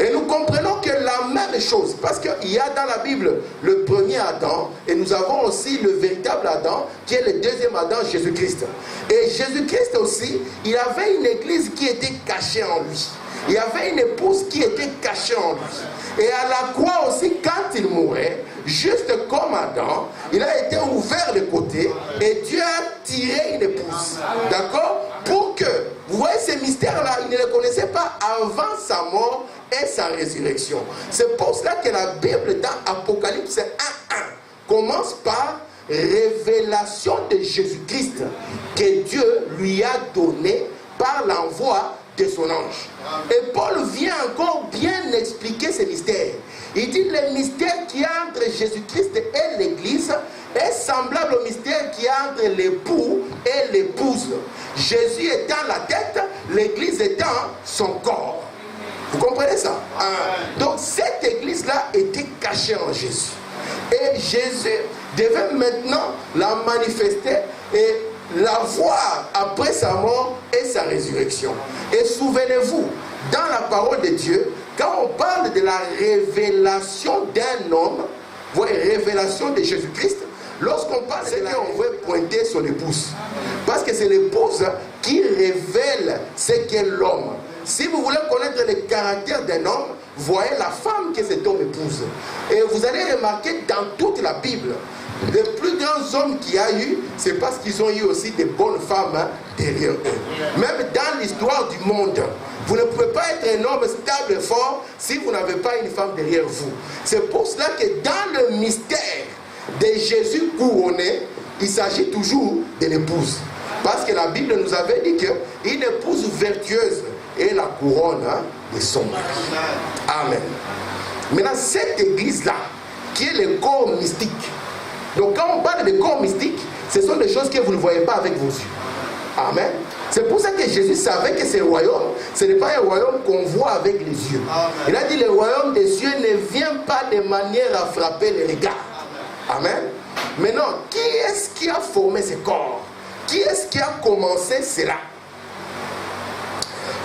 Et nous comprenons que la même chose, parce qu'il y a dans la Bible le premier Adam, et nous avons aussi le véritable Adam, qui est le deuxième Adam, Jésus-Christ. Et Jésus-Christ aussi, il avait une église qui était cachée en lui. Il y avait une épouse qui était cachée en lui. Et à la croix aussi, quand il mourait, juste comme Adam, il a été ouvert de côté et Dieu a tiré une épouse. D'accord? Pour que, vous voyez ces mystères-là, il ne les connaissait pas avant sa mort et sa résurrection. C'est pour cela que la Bible dans Apocalypse 1.1 commence par révélation de Jésus-Christ que Dieu lui a donné par l'envoi de son ange. Et Paul vient encore bien expliquer ces mystères. Il dit le mystère qui est entre Jésus-Christ et l'Église est semblable au mystère qui est entre l'époux et l'épouse. Jésus étant la tête, l'Église étant son corps. Vous comprenez ça? Donc cette Église-là était cachée en Jésus. Et Jésus devait maintenant la manifester et la voir après sa mort et sa résurrection. Et souvenez-vous, dans la parole de Dieu, quand on parle de la révélation d'un homme, vous voyez, révélation de Jésus-Christ, lorsqu'on parle, c'est là qu'on veut pointer sur l'épouse. Parce que c'est l'épouse qui révèle ce qu'est l'homme. Si vous voulez connaître le caractère d'un homme, voyez la femme que cet homme épouse. Et vous allez remarquer dans toute la Bible, les plus grands hommes qu'il y a eu, c'est parce qu'ils ont eu aussi des bonnes femmes derrière eux. Même dans l'histoire du monde, vous ne pouvez pas être un homme stable et fort si vous n'avez pas une femme derrière vous. C'est pour cela que dans le mystère de Jésus couronné, il s'agit toujours de l'épouse. Parce que la Bible nous avait dit qu'une épouse vertueuse est la couronne de son mari. Amen. Maintenant, cette église-là, qui est le corps mystique. Donc quand on parle de corps mystique, ce sont des choses que vous ne voyez pas avec vos yeux. Amen. C'est pour ça que Jésus savait que ce royaume, ce n'est pas un royaume qu'on voit avec les yeux. Amen. Il a dit le royaume des cieux ne vient pas de manière à frapper les regards. Amen. Maintenant, qui est-ce qui a formé ce corps? Qui est-ce qui a commencé cela?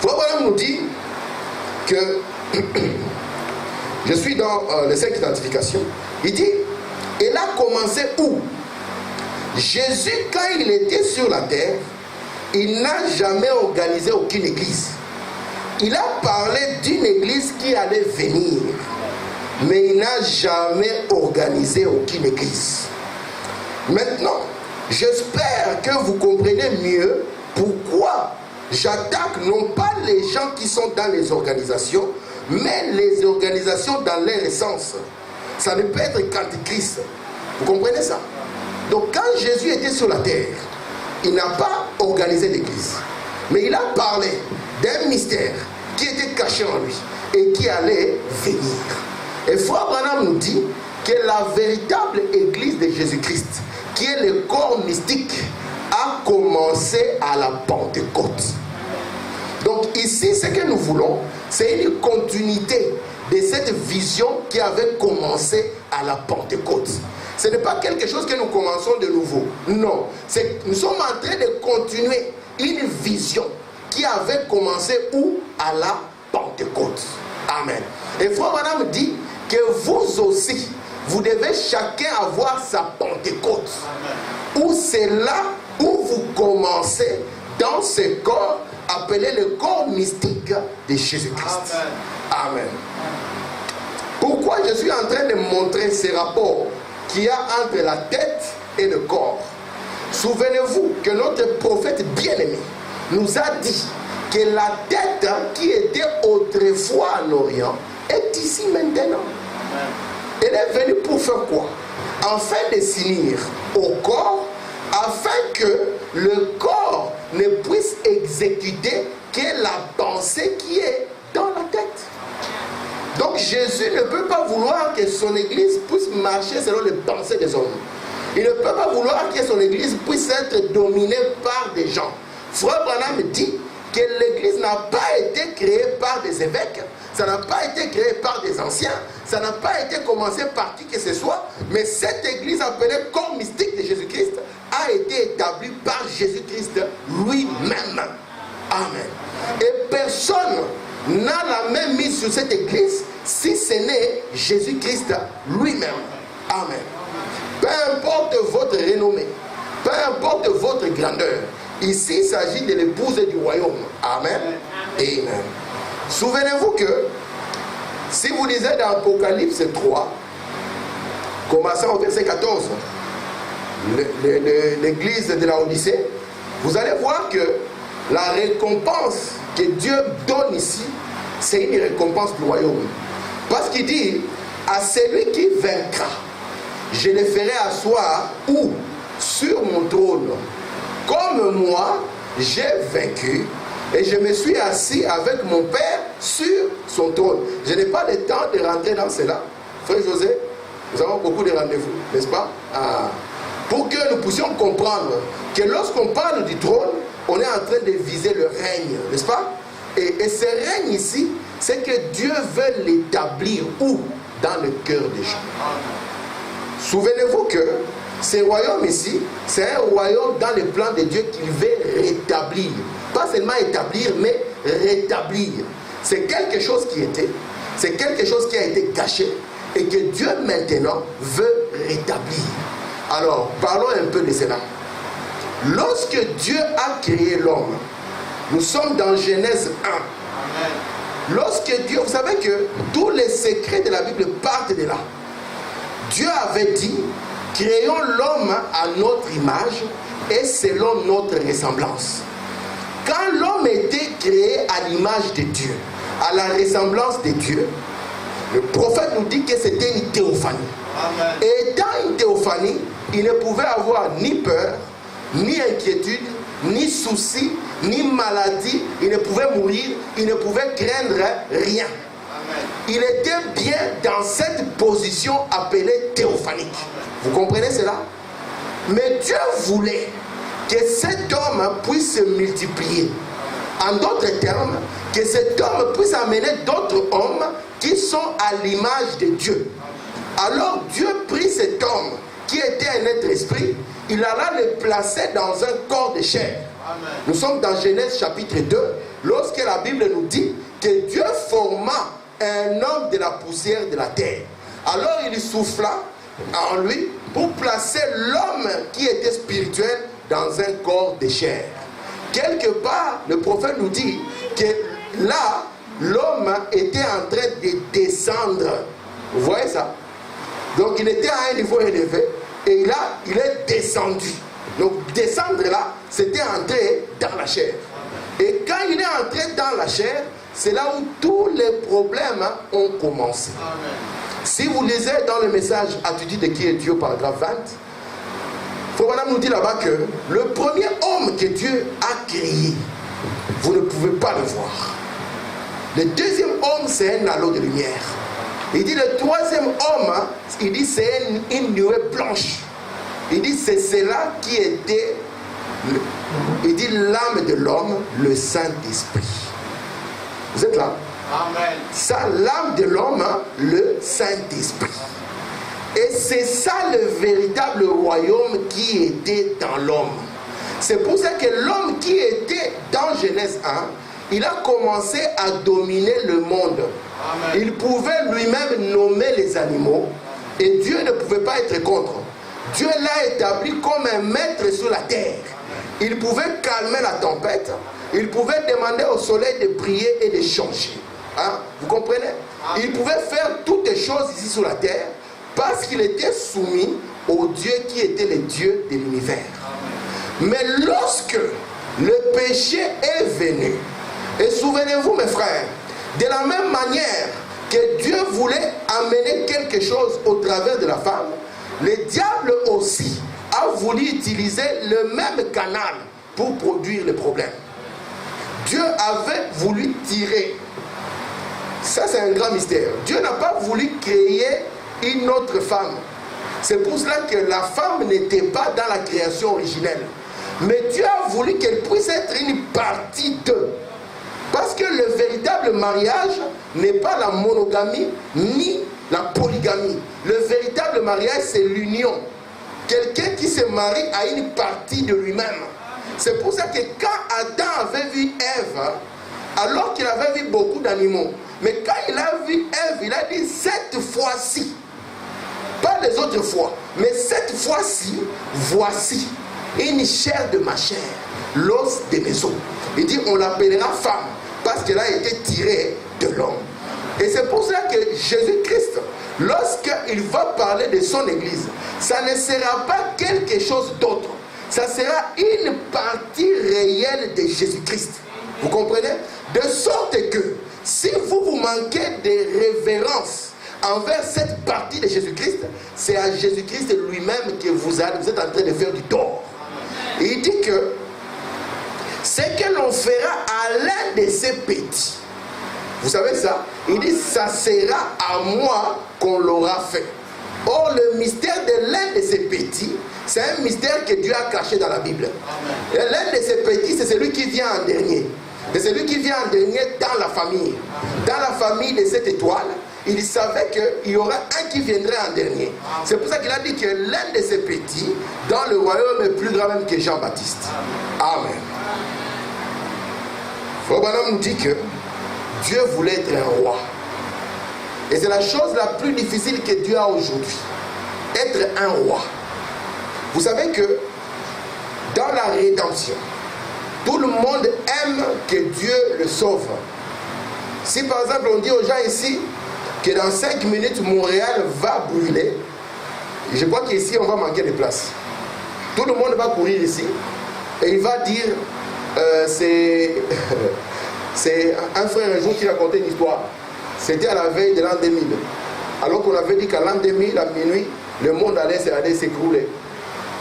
Frère Branham nous dit que Je suis dans les 5 identifications. Il dit, elle a commencé où? Jésus, quand il était sur la terre, il n'a jamais organisé aucune église. Il a parlé d'une église qui allait venir, mais il n'a jamais organisé aucune église. Maintenant, j'espère que vous comprenez mieux pourquoi j'attaque non pas les gens qui sont dans les organisations, mais les organisations dans leur essence. Ça ne peut être qu'antichrist. Vous comprenez ça? Donc quand Jésus était sur la terre, il n'a pas organisé l'église, mais il a parlé d'un mystère qui était caché en lui et qui allait venir. Et Frère Branham nous dit que la véritable église de Jésus-Christ, qui est le corps mystique, a commencé à la Pentecôte. Donc ici, ce que nous voulons, c'est une continuité de cette vision qui avait commencé à la Pentecôte. Ce n'est pas quelque chose que nous commençons de nouveau. Non, nous sommes en train de continuer une vision qui avait commencé où? À la Pentecôte. Amen. Et Frère Branham dit que vous aussi, vous devez chacun avoir sa Pentecôte. Où c'est là où vous commencez dans ce corps appelé le corps mystique de Jésus-Christ. Amen. Pourquoi je suis en train de montrer ces rapports qu'il y a entre la tête et le corps? Souvenez-vous que notre prophète bien-aimé nous a dit que la tête qui était autrefois en Orient est ici maintenant. Elle est venue pour faire quoi? Afin de s'unir au corps, afin que le corps ne puisse exécuter que la pensée qui est dans la tête. Donc Jésus ne peut pas vouloir que son église puisse marcher selon les pensées des hommes. Il ne peut pas vouloir que son église puisse être dominée par des gens. Frère Branham dit que l'église n'a pas été créée par des évêques, ça n'a pas été créé par des anciens, ça n'a pas été commencé par qui que ce soit, mais cette église appelée corps mystique de Jésus-Christ a été établie par Jésus-Christ lui-même. Amen. Et personne n'a la même mise sur cette église si ce n'est Jésus-Christ lui-même. Amen. Peu importe votre renommée, peu importe votre grandeur, ici il s'agit de l'épouse du royaume. Amen. Amen. Souvenez-vous que si vous lisez dans Apocalypse 3, commençant au verset 14, l'église de la Odyssée, vous allez voir que la récompense que Dieu donne ici, c'est une récompense du royaume. Parce qu'il dit, à celui qui vaincra, je le ferai asseoir où? Sur mon trône. Comme moi, j'ai vaincu et je me suis assis avec mon Père sur son trône. Je n'ai pas le temps de rentrer dans cela. Frère José, nous avons beaucoup de rendez-vous, n'est-ce pas? Pour que nous puissions comprendre que lorsqu'on parle du trône, on est en train de viser le règne, n'est-ce pas? Et ce règne ici, c'est que Dieu veut l'établir où? Dans le cœur des gens. Souvenez-vous que ce royaume ici, c'est un royaume dans le plan de Dieu qu'il veut rétablir. Pas seulement établir, mais rétablir. C'est quelque chose qui était, c'est quelque chose qui a été caché et que Dieu maintenant veut rétablir. Alors, parlons un peu de cela. Lorsque Dieu a créé l'homme, nous sommes dans Genèse 1. Lorsque Dieu, vous savez que tous les secrets de la Bible partent de là. Dieu avait dit, créons l'homme à notre image et selon notre ressemblance. Quand l'homme était créé à l'image de Dieu, à la ressemblance de Dieu, le prophète nous dit que c'était une théophanie. Amen. Et dans une théophanie, il ne pouvait avoir ni peur, ni inquiétude, ni souci, ni maladie. Il ne pouvait mourir, il ne pouvait craindre rien. Amen. Il était bien dans cette position appelée théophanique. Vous comprenez cela? Mais Dieu voulait que cet homme puisse se multiplier. En d'autres termes, que cet homme puisse amener d'autres hommes qui sont à l'image de Dieu. Alors Dieu prit cet homme qui était un être esprit, il alla le placer dans un corps de chair. Amen. Nous sommes dans Genèse chapitre 2, lorsque la Bible nous dit que Dieu forma un homme de la poussière de la terre. Alors il souffla en lui pour placer l'homme qui était spirituel dans un corps de chair. Quelque part, le prophète nous dit que là, l'homme était en train de descendre. Vous voyez ça? Donc il était à un niveau élevé et là, il est descendu. Donc descendre là, c'était entrer dans la chair. Et quand il est entré dans la chair, c'est là où tous les problèmes ont commencé. Amen. Si vous lisez dans le message Attitude de qui est Dieu, paragraphe 20, Frère nous dit là-bas que le premier homme que Dieu a créé, vous ne pouvez pas le voir. Le deuxième homme, c'est un halo de lumière. Il dit le troisième homme, il dit c'est une nuée blanche. Il dit c'est cela qui était, il dit l'âme de l'homme, le Saint-Esprit. Vous êtes là? Amen. Ça, l'âme de l'homme, le Saint-Esprit. Et c'est ça le véritable royaume qui était dans l'homme. C'est pour ça que l'homme qui était dans Genèse 1, il a commencé à dominer le monde. Amen. Il pouvait lui-même nommer les animaux et Dieu ne pouvait pas être contre. Dieu l'a établi comme un maître sur la terre. Il pouvait calmer la tempête. Il pouvait demander au soleil de briller et de changer. Hein? Vous comprenez? Il pouvait faire toutes les choses ici sur la terre parce qu'il était soumis au Dieu qui était le Dieu de l'univers. Mais lorsque le péché est venu, et souvenez-vous mes frères, de la même manière que Dieu voulait amener quelque chose au travers de la femme, le diable aussi a voulu utiliser le même canal pour produire le problème. Dieu avait voulu tirer. Ça c'est un grand mystère. Dieu n'a pas voulu créer une autre femme. C'est pour cela que la femme n'était pas dans la création originelle. Mais Dieu a voulu qu'elle puisse être une partie d'eux. Parce que le véritable mariage n'est pas la monogamie ni la polygamie. Le véritable mariage, c'est l'union. Quelqu'un qui se marie à une partie de lui-même. C'est pour ça que quand Adam avait vu Ève, alors qu'il avait vu beaucoup d'animaux, mais quand il a vu Ève, il a dit cette fois-ci, pas les autres fois, mais cette fois-ci, voici une chair de ma chair, l'os de mes os. Il dit on l'appellera femme parce qu'elle a été tirée de l'homme. Et c'est pour cela que Jésus-Christ, lorsqu'il va parler de son église, ça ne sera pas quelque chose d'autre. Ça sera une partie réelle de Jésus-Christ. Vous comprenez? De sorte que si vous manquez de révérence envers cette partie de Jésus-Christ, c'est à Jésus-Christ lui-même que vous êtes en train de faire du tort. Et il dit que ce que l'on fera à l'un de ces petits, vous savez ça? Il dit ça sera à moi qu'on l'aura fait. Or le mystère de l'un de ces petits, c'est un mystère que Dieu a caché dans la Bible. L'un de ces petits, c'est celui qui vient en dernier. C'est celui qui vient en dernier dans la famille. Dans la famille de cette étoile, il savait qu'il y aura un qui viendrait en dernier. C'est pour ça qu'il a dit que l'un de ces petits, dans le royaume, est plus grand même que Jean-Baptiste. Amen. Frère nous dit que Dieu voulait être un roi. Et c'est la chose la plus difficile que Dieu a aujourd'hui. Être un roi. Vous savez que dans la rédemption, tout le monde aime que Dieu le sauve. Si par exemple on dit aux gens ici que dans 5 minutes Montréal va brûler, je crois qu'ici on va manquer de place. Tout le monde va courir ici et il va dire c'est un frère un jour qui racontait une histoire. C'était à la veille de l'an 2000. Alors qu'on avait dit qu'à l'an 2000, à minuit, le monde allait s'écrouler.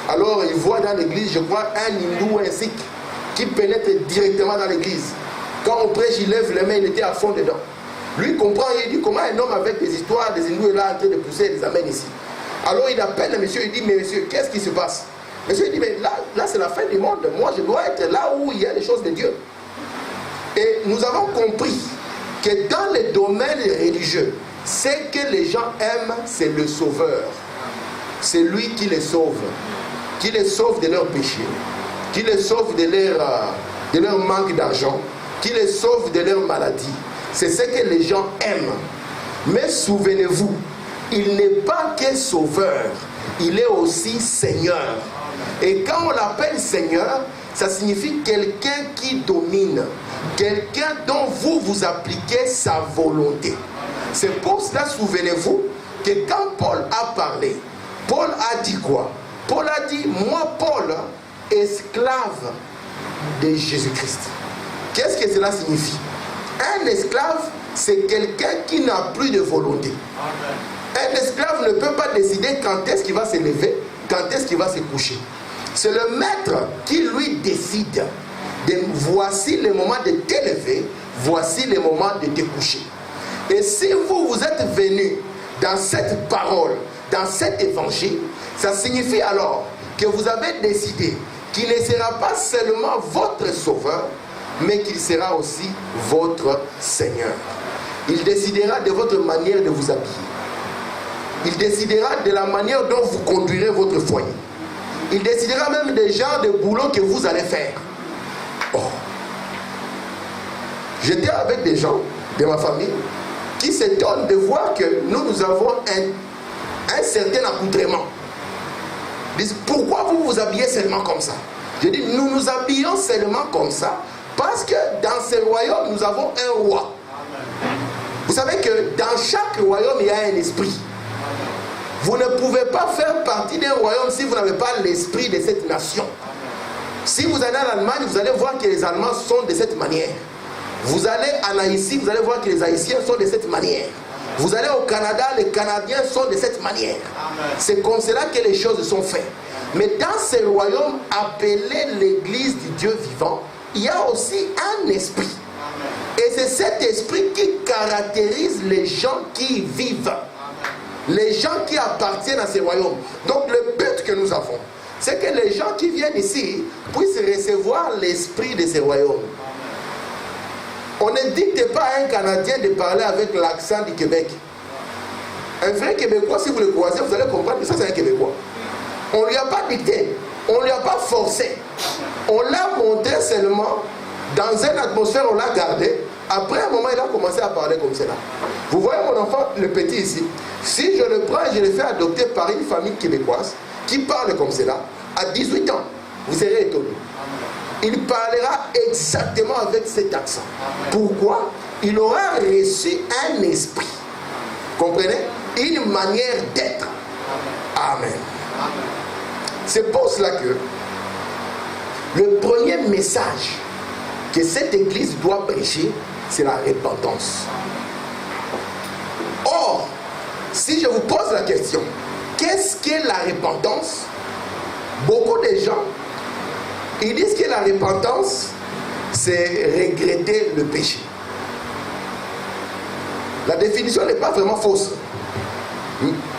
Alors il voit dans l'église, je crois, un hindou, un sikh qui pénètre directement dans l'église. Quand on prêche, il lève les mains, il était à fond dedans. Lui comprend, il dit comment un homme avec des histoires, des hindous est là en train de pousser, il les amène ici. Alors il appelle le monsieur, il dit mais monsieur, qu'est-ce qui se passe? Monsieur il dit mais là c'est la fin du monde, moi je dois être là où il y a les choses de Dieu. Et nous avons compris que dans les domaines religieux, ce que les gens aiment, c'est le sauveur. C'est lui qui les sauve de leurs péchés, qui les sauve de leur manque d'argent, qui les sauve de leur maladie, c'est ce que les gens aiment. Mais souvenez-vous, il n'est pas que sauveur, il est aussi Seigneur. Et quand on l'appelle Seigneur, ça signifie quelqu'un qui domine, quelqu'un dont vous appliquez sa volonté. C'est pour cela, souvenez-vous, que quand Paul a parlé, Paul a dit quoi? Paul a dit, moi Paul, esclave de Jésus-Christ. Qu'est-ce que cela signifie? Un esclave, c'est quelqu'un qui n'a plus de volonté. Un esclave ne peut pas décider quand est-ce qu'il va se lever, quand est-ce qu'il va se coucher. C'est le maître qui lui décide de voici le moment de te lever, voici le moment de te coucher. Et si vous êtes venu dans cette parole, dans cet évangile, ça signifie alors que vous avez décidé qu'il ne sera pas seulement votre sauveur, mais qu'il sera aussi votre Seigneur. Il décidera de votre manière de vous habiller. Il décidera de la manière dont vous conduirez votre foyer. Il décidera même des genres de boulot que vous allez faire. Oh. J'étais avec des gens de ma famille qui s'étonnent de voir que nous avons un certain accoutrement. Ils disent, pourquoi vous vous habillez seulement comme ça? Je dis, nous nous habillons seulement comme ça parce que dans ce royaume, nous avons un roi. Vous savez que dans chaque royaume, il y a un esprit. Vous ne pouvez pas faire partie d'un royaume si vous n'avez pas l'esprit de cette nation. Si vous allez en Allemagne, vous allez voir que les Allemands sont de cette manière. Vous allez en Haïti, vous allez voir que les Haïtiens sont de cette manière. Vous allez au Canada, les Canadiens sont de cette manière. C'est comme cela que les choses sont faites. Mais dans ce royaume appelé l'église du Dieu vivant, il y a aussi un esprit. Et c'est cet esprit qui caractérise les gens qui y vivent. Les gens qui appartiennent à ce royaume. Donc le but que nous avons, c'est que les gens qui viennent ici puissent recevoir l'esprit de ce royaume. On ne dicte pas à un Canadien de parler avec l'accent du Québec. Un vrai Québécois, si vous le croisez, vous allez comprendre que ça c'est un Québécois. On ne lui a pas dicté, on ne lui a pas forcé. On l'a montré seulement dans une atmosphère, on l'a gardé. Après un moment, il a commencé à parler comme cela. Vous voyez mon enfant, le petit ici. Si je le prends et je le fais adopter par une famille québécoise qui parle comme cela, à 18 ans, vous serez étonné. Il parlera exactement avec cet accent. Pourquoi? Il aura reçu un esprit. Comprenez? Une manière d'être. Amen. C'est pour cela que le premier message que cette église doit prêcher, c'est la repentance. Or, si je vous pose la question, qu'est-ce qu'est la repentance? Beaucoup de gens, ils disent que la repentance, c'est regretter le péché. La définition n'est pas vraiment fausse.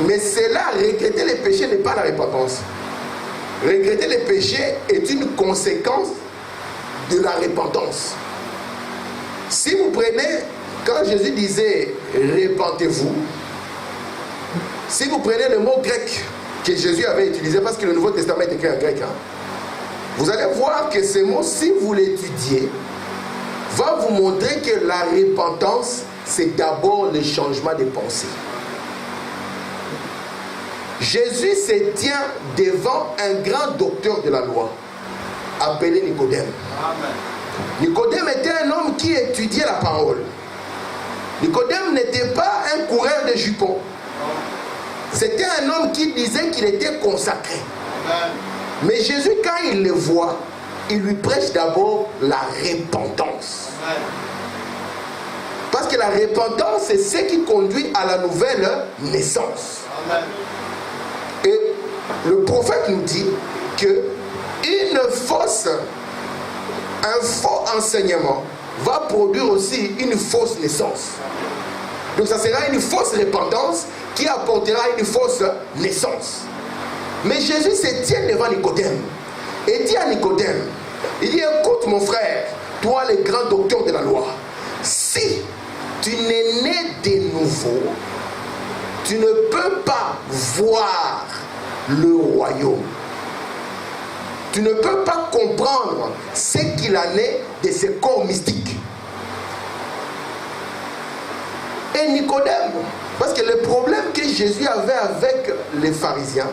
Mais cela, regretter le péché n'est pas la repentance. Regretter le péché est une conséquence de la repentance. Si vous prenez, quand Jésus disait repentez-vous, si vous prenez le mot grec que Jésus avait utilisé, parce que le Nouveau Testament est écrit en grec, vous allez voir que ce mot, si vous l'étudiez, va vous montrer que la repentance, c'est d'abord le changement de pensée. Jésus se tient devant un grand docteur de la loi, appelé Nicodème. Nicodème était un homme qui étudiait la parole. Nicodème n'était pas un coureur de jupons. C'était un homme qui disait qu'il était consacré. Mais Jésus, quand il le voit, il lui prêche d'abord la repentance. Parce que la repentance, c'est ce qui conduit à la nouvelle naissance. Et le prophète nous dit que un faux enseignement va produire aussi une fausse naissance. Donc ça sera une fausse repentance qui apportera une fausse naissance. Mais Jésus se tient devant Nicodème et dit à Nicodème, il dit, écoute mon frère, toi le grand docteur de la loi, si tu n'es né de nouveau, tu ne peux pas voir le royaume. Tu ne peux pas comprendre ce qu'il en est de ce corps mystique. Et Nicodème, parce que le problème que Jésus avait avec les pharisiens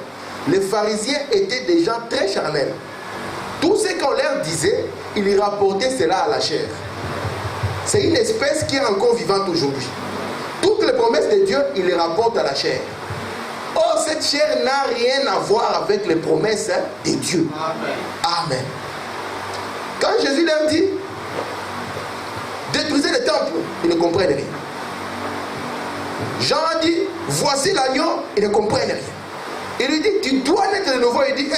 étaient des gens très charnels. Tout ce qu'on leur disait, ils rapportaient cela à la chair. C'est une espèce qui est encore vivante aujourd'hui. Toutes les promesses de Dieu, il les rapporte à la chair. Or, cette chair n'a rien à voir avec les promesses de Dieu. Amen. Amen. Quand Jésus leur dit, détruisez le temple, ils ne comprennent rien. Jean dit, voici l'agneau, ils ne comprennent rien. Il lui dit, tu dois naître de nouveau. Il dit,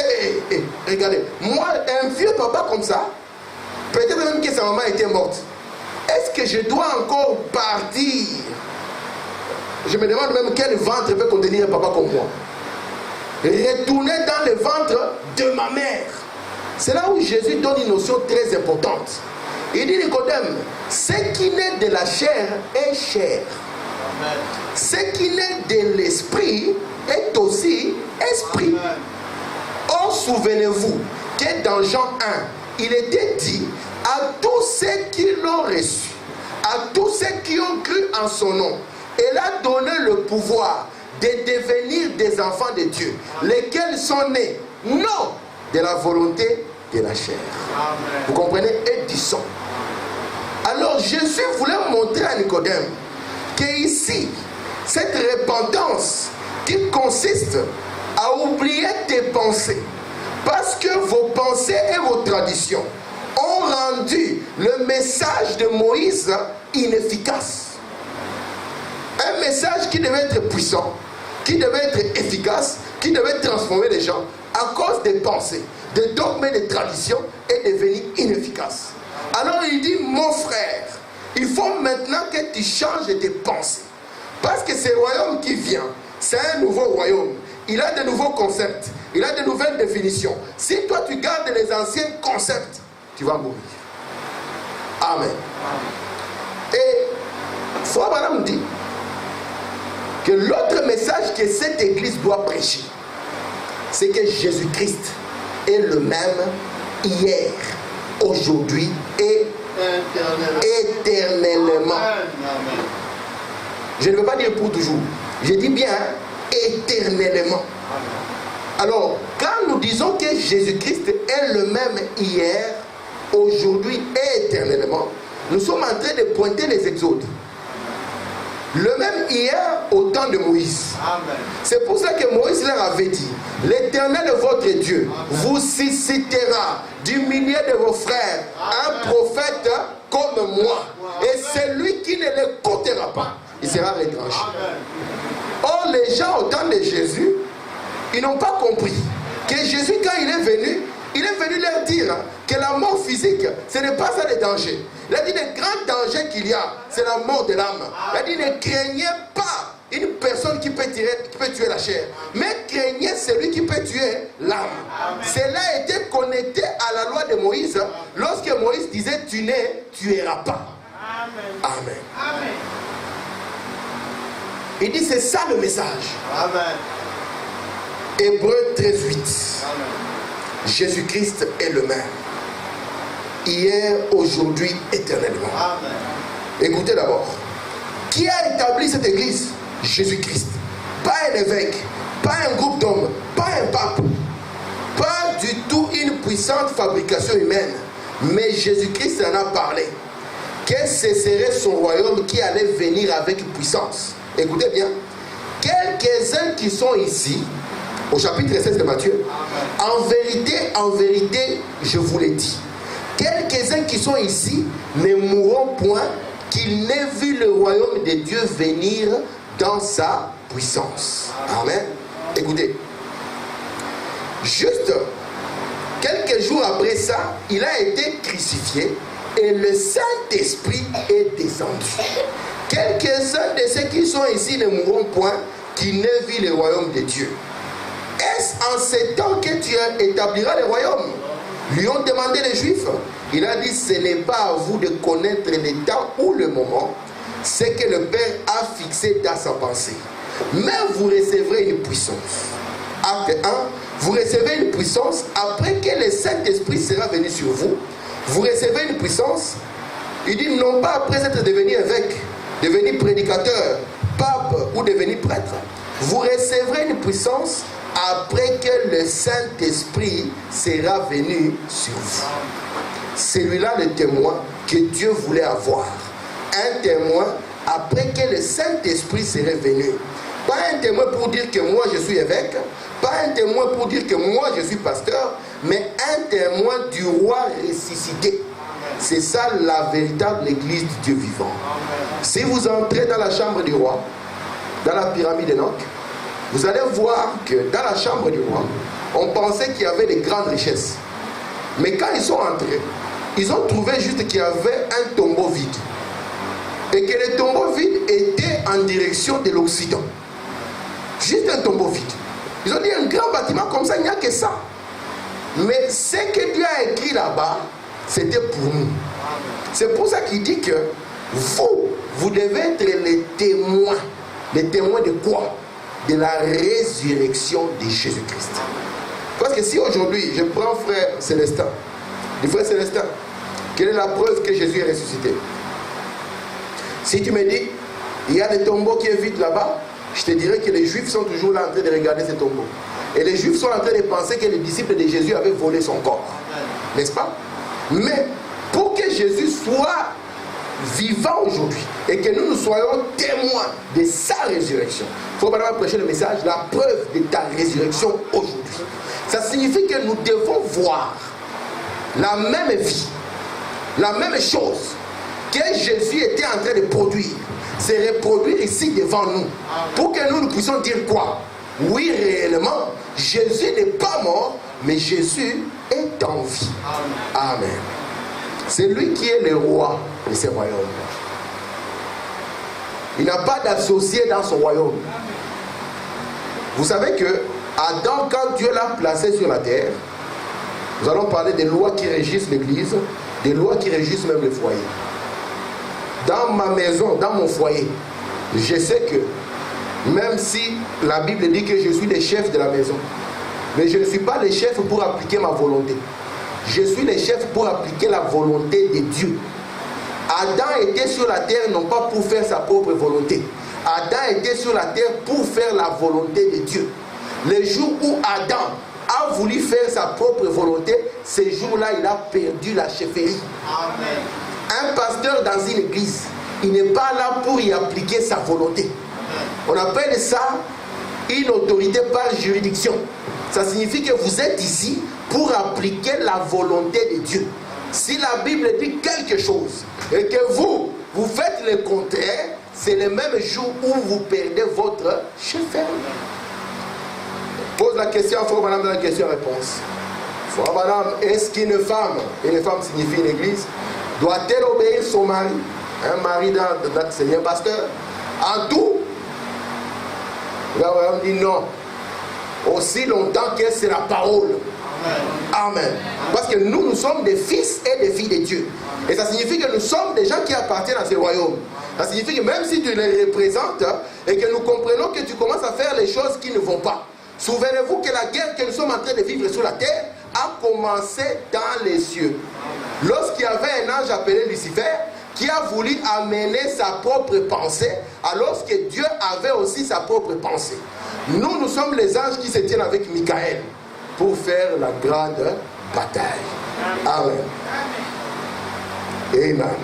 regardez, moi, un vieux papa comme ça, peut-être même que sa maman était morte. Est-ce que je dois encore partir? Je me demande même quel ventre peut contenir un papa comme moi. Retourner dans le ventre de ma mère. C'est là où Jésus donne une notion très importante. Il dit, Nicodème, ce qui naît de la chair est chair. Amen. Ce qui naît de l'esprit est aussi esprit. Amen. Or, souvenez-vous que dans Jean 1, il était dit à tous ceux qui l'ont reçu, à tous ceux qui ont cru en son nom, il a donné le pouvoir de devenir des enfants de Dieu, lesquels sont nés non de la volonté de la chair. Amen. Vous comprenez? Et du sang. Alors Jésus voulait montrer à Nicodème qu'ici, cette repentance qui consiste à oublier tes pensées, parce que vos pensées et vos traditions ont rendu le message de Moïse inefficace. Un message qui devait être puissant, qui devait être efficace, qui devait transformer les gens, à cause des pensées, des dogmes et des traditions, est devenu inefficace. Alors il dit, mon frère, il faut maintenant que tu changes tes pensées. Parce que ce royaume qui vient, c'est un nouveau royaume. Il a de nouveaux concepts, il a de nouvelles définitions. Si toi tu gardes les anciens concepts, tu vas mourir. Amen. Et Frère Branham dit que l'autre message que cette église doit prêcher, c'est que Jésus-Christ est le même hier, aujourd'hui et éternellement. Je ne veux pas dire pour toujours, je dis bien éternellement. Alors, quand nous disons que Jésus-Christ est le même hier, aujourd'hui et éternellement, nous sommes en train de pointer les exodes. Le même hier au temps de Moïse. C'est pour ça que Moïse leur avait dit, l'Éternel votre Dieu vous suscitera du milieu de vos frères un prophète comme moi. Et celui qui ne l'écoutera pas, il sera retranché. Or, les gens au temps de Jésus, ils n'ont pas compris que Jésus, quand il est venu leur dire que la mort physique, ce n'est pas ça le danger. Il a dit le grand danger qu'il y a, c'est la mort de l'âme. Il a dit ne craignez pas une personne qui peut tuer la chair, mais craignez celui qui peut tuer l'âme. Cela était connecté à la loi de Moïse, lorsque Moïse disait tu ne tueras pas. Amen. Amen. Il dit c'est ça le message. Amen. Hébreux 13:8. Jésus-Christ est le même. Hier, aujourd'hui, éternellement. Amen. Écoutez d'abord. Qui a établi cette église? Jésus-Christ. Pas un évêque, pas un groupe d'hommes, pas un pape. Pas du tout une puissante fabrication humaine. Mais Jésus-Christ en a parlé. Que ce serait son royaume qui allait venir avec puissance. Écoutez bien. Quelques-uns qui sont ici, au chapitre 16 de Matthieu, en vérité, je vous l'ai dit, quelques-uns qui sont ici ne mourront point qu'ils n'aient vu le royaume de Dieu venir dans sa puissance. Amen. Écoutez, juste quelques jours après ça, il a été crucifié et le Saint-Esprit est descendu. Quelques-uns de ceux qui sont ici ne mourront point qu'ils n'aient vu le royaume de Dieu. Est-ce en ces temps que tu établiras le royaume? Lui ont demandé les Juifs. Il a dit, ce n'est pas à vous de connaître le temps ou le moment, c'est que le Père a fixé dans sa pensée. Mais vous recevrez une puissance. Acte 1, vous recevez une puissance après que le Saint-Esprit sera venu sur vous. Vous recevez une puissance. Il dit, non pas après être devenu évêque, devenir prédicateur, pape ou devenir prêtre, vous recevrez une puissance après que le Saint-Esprit sera venu sur vous. Celui-là le témoin que Dieu voulait avoir. Un témoin après que le Saint-Esprit serait venu. Pas un témoin pour dire que moi je suis évêque, pas un témoin pour dire que moi je suis pasteur, mais un témoin du roi ressuscité. C'est ça la véritable église du Dieu vivant. Si vous entrez dans la chambre du roi, dans la pyramide d'Enoch, vous allez voir que dans la chambre du roi, on pensait qu'il y avait des grandes richesses. Mais quand ils sont entrés, ils ont trouvé juste qu'il y avait un tombeau vide. Et que le tombeau vide était en direction de l'Occident. Juste un tombeau vide. Ils ont dit un grand bâtiment comme ça, il n'y a que ça. Mais ce que Dieu a écrit là-bas, c'était pour nous. C'est pour ça qu'il dit que vous devez être les témoins. Les témoins de quoi? De la résurrection de Jésus-Christ. Parce que si aujourd'hui, je prends frère Célestin, le frère Célestin, quelle est la preuve que Jésus est ressuscité? Si tu me dis, il y a des tombeaux qui est vide là-bas, je te dirais que les Juifs sont toujours là en train de regarder ces tombeaux. Et les Juifs sont en train de penser que les disciples de Jésus avaient volé son corps. N'est-ce pas? Mais pour que Jésus soit vivant aujourd'hui et que nous soyons témoins de sa résurrection, il faut vraiment prêcher le message, la preuve de ta résurrection aujourd'hui. Ça signifie que nous devons voir la même vie, la même chose que Jésus était en train de produire, se reproduire ici devant nous, pour que nous puissions dire quoi? Oui, réellement, Jésus n'est pas mort, mais Jésus est en vie. Amen. C'est lui qui est le roi de ce royaume. Il n'a pas d'associé dans son royaume. Vous savez que Adam, quand Dieu l'a placé sur la terre, nous allons parler des lois qui régissent l'église, des lois qui régissent même le foyer. Dans ma maison, dans mon foyer, je sais que même si la Bible dit que je suis le chef de la maison, mais je ne suis pas le chef pour appliquer ma volonté. Je suis le chef pour appliquer la volonté de Dieu. Adam était sur la terre non pas pour faire sa propre volonté. Adam était sur la terre pour faire la volonté de Dieu. Le jour où Adam a voulu faire sa propre volonté, ce jour-là, il a perdu la chefferie. Amen. Un pasteur dans une église, il n'est pas là pour y appliquer sa volonté. On appelle ça une autorité par juridiction. Ça signifie que vous êtes ici pour appliquer la volonté de Dieu. Si la Bible dit quelque chose et que vous faites le contraire, c'est le même jour où vous perdez votre chefferie. Pose la question, frère madame, dans la question-réponse. Frère madame, est-ce qu'une femme, signifie une église, doit-elle obéir son mari? Un mari dans Seigneur pasteur, en tout? Là, on dit non. Aussi longtemps que c'est la parole. Amen. Parce que nous sommes des fils et des filles de Dieu. Et ça signifie que nous sommes des gens qui appartiennent à ce royaume. Ça signifie que même si tu les représentes et que nous comprenons que tu commences à faire les choses qui ne vont pas. Souvenez-vous que la guerre que nous sommes en train de vivre sur la terre a commencé dans les cieux. Lorsqu'il y avait un ange appelé Lucifer qui a voulu amener sa propre pensée, alors que Dieu avait aussi sa propre pensée. Nous sommes les anges qui se tiennent avec Michael pour faire la grande bataille. Amen. Amen.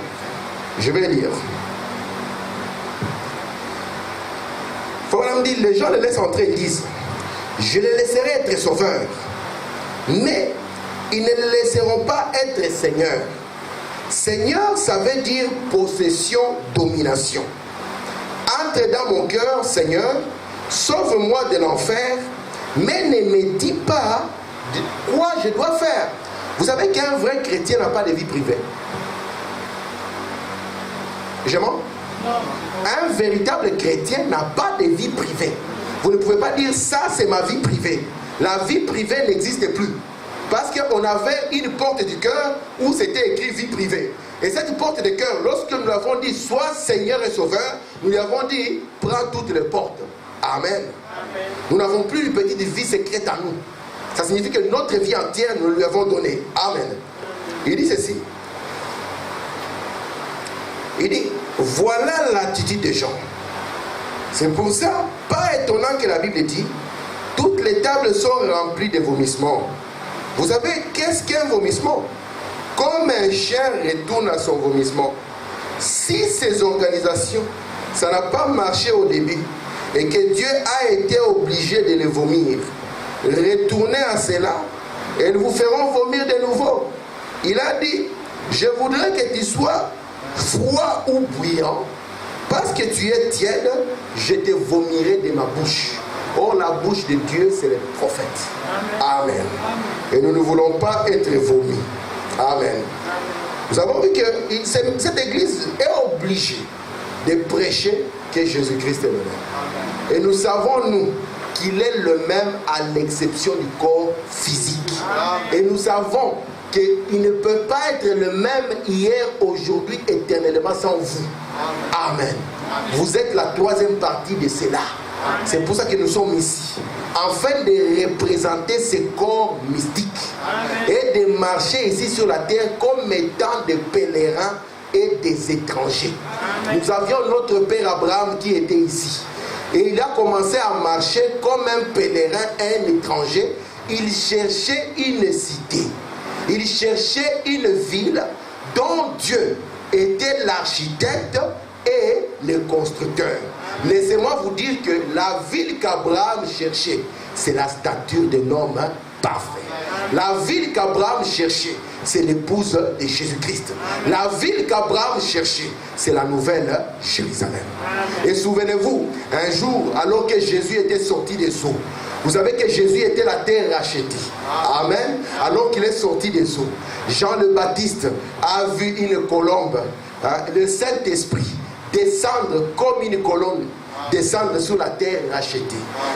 Je vais lire. Faut me dire, les gens les laissent entrer, ils disent, je les laisserai être sauveurs, mais ils ne les laisseront pas être seigneurs. Seigneur, ça veut dire possession, domination. Entre dans mon cœur, Seigneur, sauve-moi de l'enfer, mais ne me dis pas de quoi je dois faire. Vous savez qu'un vrai chrétien n'a pas de vie privée. Je mens? Un véritable chrétien n'a pas de vie privée. Vous ne pouvez pas dire ça c'est ma vie privée. La vie privée n'existe plus. Parce qu'on avait une porte du cœur où c'était écrit vie privée. Et cette porte du cœur, lorsque nous l'avons dit sois Seigneur et Sauveur, nous lui avons dit prends toutes les portes. Amen. Amen. Nous n'avons plus une petite vie secrète à nous. Ça signifie que notre vie entière nous lui avons donnée. Amen. Il dit ceci. Il dit Voilà l'attitude des gens. C'est pour ça, pas étonnant que la Bible dit, toutes les tables sont remplies de vomissements. Vous savez, qu'est-ce qu'un vomissement? Comme un chien retourne à son vomissement. Si ces organisations, ça n'a pas marché au début, et que Dieu a été obligé de les vomir, retournez à cela, et ils vous feront vomir de nouveau. Il a dit, je voudrais que tu sois froid ou bouillant, parce que tu es tiède, je te vomirai de ma bouche. Or, la bouche de Dieu, c'est le prophète. Amen. Amen. Et nous ne voulons pas être vomis. Amen. Nous avons vu que cette église est obligée de prêcher que Jésus-Christ est le même. Et nous savons, nous, qu'il est le même à l'exception du corps physique. Et nous savons qu'il ne peut pas être le même hier, aujourd'hui, éternellement sans vous. Amen. Vous êtes la troisième partie de cela. C'est pour ça que nous sommes ici, afin de représenter ce corps mystique et de marcher ici sur la terre comme étant des pèlerins et des étrangers. Nous avions notre père Abraham qui était ici. Et il a commencé à marcher comme un pèlerin, un étranger. Il cherchait une cité. Il cherchait une ville dont Dieu était l'architecte et le constructeur. Laissez-moi vous dire que la ville qu'Abraham cherchait, c'est la stature d'un homme parfait. La ville qu'Abraham cherchait, c'est l'épouse de Jésus-Christ. La ville qu'Abraham cherchait, c'est la nouvelle Jérusalem. Et souvenez-vous, un jour, alors que Jésus était sorti des eaux, vous savez que Jésus était la terre rachetée. Amen. Alors qu'il est sorti des eaux, Jean le Baptiste a vu une colombe, le Saint-Esprit, descendre comme une colonne, descendre sur la terre rachetée.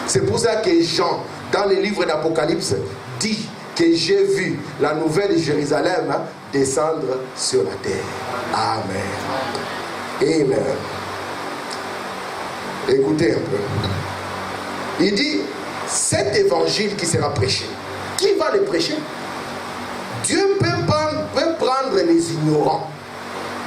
C'est pour ça que Jean, dans le livre d'Apocalypse, dit que j'ai vu la nouvelle Jérusalem descendre sur la terre. Amen. Amen. Écoutez un peu. Il dit, cet évangile qui sera prêché, qui va le prêcher? Dieu peut prendre les ignorants.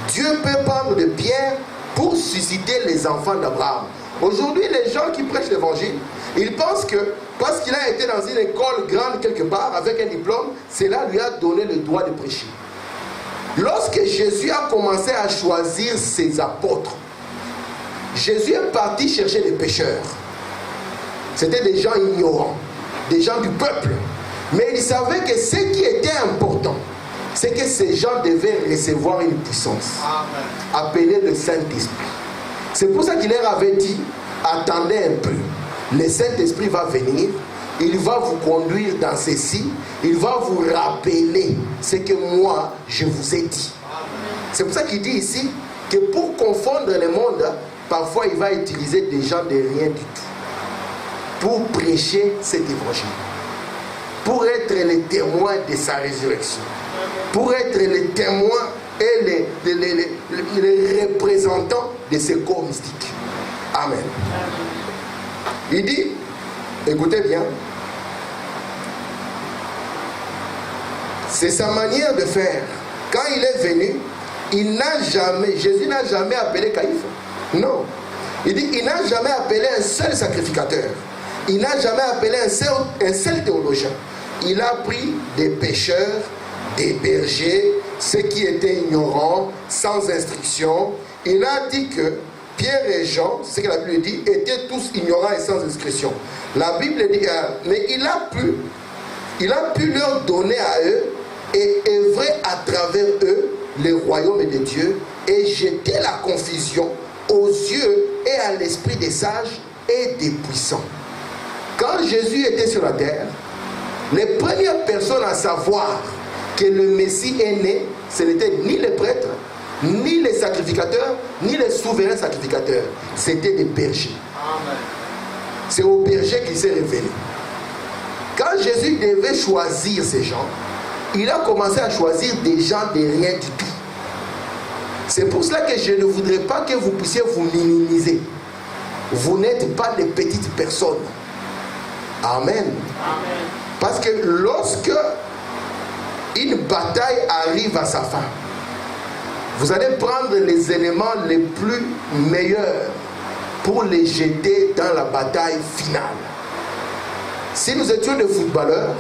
Dieu peut prendre de Pierre pour susciter les enfants d'Abraham. Aujourd'hui, les gens qui prêchent l'évangile, ils pensent que parce qu'il a été dans une école grande quelque part avec un diplôme, cela lui a donné le droit de prêcher. Lorsque Jésus a commencé à choisir ses apôtres, Jésus est parti chercher les pécheurs. C'était des gens ignorants, des gens du peuple. Mais il savait que ce qui était important, c'est que ces gens devaient recevoir une puissance, appelée le Saint-Esprit. C'est pour ça qu'il leur avait dit, attendez un peu, le Saint-Esprit va venir, il va vous conduire dans ceci, il va vous rappeler ce que moi je vous ai dit. C'est pour ça qu'il dit ici que pour confondre le monde, parfois il va utiliser des gens de rien du tout pour prêcher cet évangile, pour être les témoins de sa résurrection, pour être les témoins et les représentants de ce corps mystique. Amen. Il dit, écoutez bien, c'est sa manière de faire. Quand il est venu, Jésus n'a jamais appelé Caïphe. Non. Il dit, il n'a jamais appelé un seul sacrificateur. Il n'a jamais appelé un seul théologien. Il a pris des pécheurs, des bergers, ceux qui étaient ignorants, sans instruction. Il a dit que Pierre et Jean, c'est ce que la Bible dit, étaient tous ignorants et sans instruction. La Bible dit, mais il a pu leur donner à eux et œuvrer à travers eux le royaume de Dieu et jeter la confusion aux yeux et à l'esprit des sages et des puissants. Quand Jésus était sur la terre, les premières personnes à savoir que le Messie est né, ce n'étaient ni les prêtres, ni les sacrificateurs, ni les souverains sacrificateurs. C'était des bergers. C'est aux bergers qu'il s'est révélé. Quand Jésus devait choisir ces gens, il a commencé à choisir des gens de rien du tout. C'est pour cela que je ne voudrais pas que vous puissiez vous minimiser. Vous n'êtes pas des petites personnes. Amen. Amen. Parce que lorsque une bataille arrive à sa fin, vous allez prendre les éléments les plus meilleurs pour les jeter dans la bataille finale. Si nous étions des footballeurs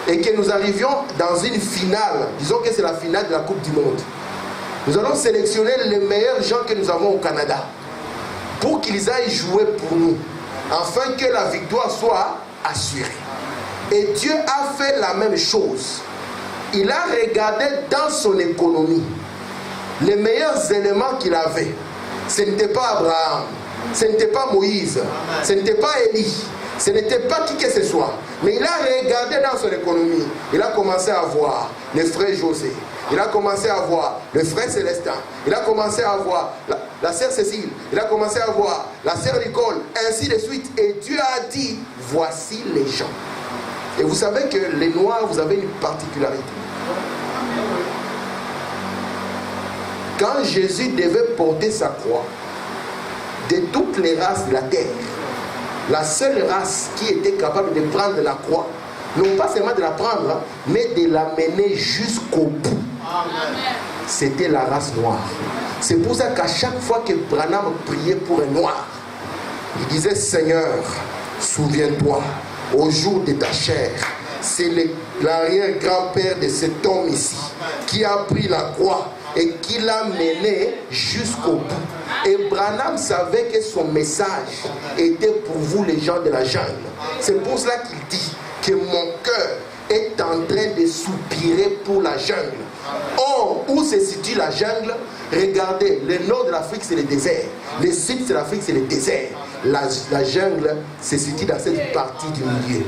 et que nous arrivions dans une finale, disons que c'est la finale de la Coupe du Monde, nous allons sélectionner les meilleurs gens que nous avons au Canada pour qu'ils aillent jouer pour nous, afin que la victoire soit assurée. Et Dieu a fait la même chose. Il a regardé dans son économie les meilleurs éléments qu'il avait. Ce n'était pas Abraham, ce n'était pas Moïse, ce n'était pas Élie, ce n'était pas qui que ce soit. Mais il a regardé dans son économie. Il a commencé à voir les frères José. Il a commencé à voir le frère Célestin. Il a commencé à voir la sœur Cécile. Il a commencé à voir la sœur Nicole. Ainsi de suite. Et Dieu a dit, voici les gens. Et vous savez que les Noirs, vous avez une particularité. Quand Jésus devait porter sa croix, de toutes les races de la terre, la seule race qui était capable de prendre la croix, non pas seulement de la prendre, mais de la mener jusqu'au bout, c'était la race noire. C'est pour ça qu'à chaque fois que Branham priait pour un noir, il disait, Seigneur, souviens-toi, au jour de ta chair, c'est l'arrière-grand-père de cet homme ici qui a pris la croix et qui l'a mené jusqu'au bout. Et Branham savait que son message était pour vous les gens de la jungle. C'est pour cela qu'il dit que mon cœur est en train de soupirer pour la jungle. Or, où se situe la jungle? Regardez, le nord de l'Afrique c'est le désert, le sud de l'Afrique c'est le désert. La jungle se situe dans cette partie du milieu.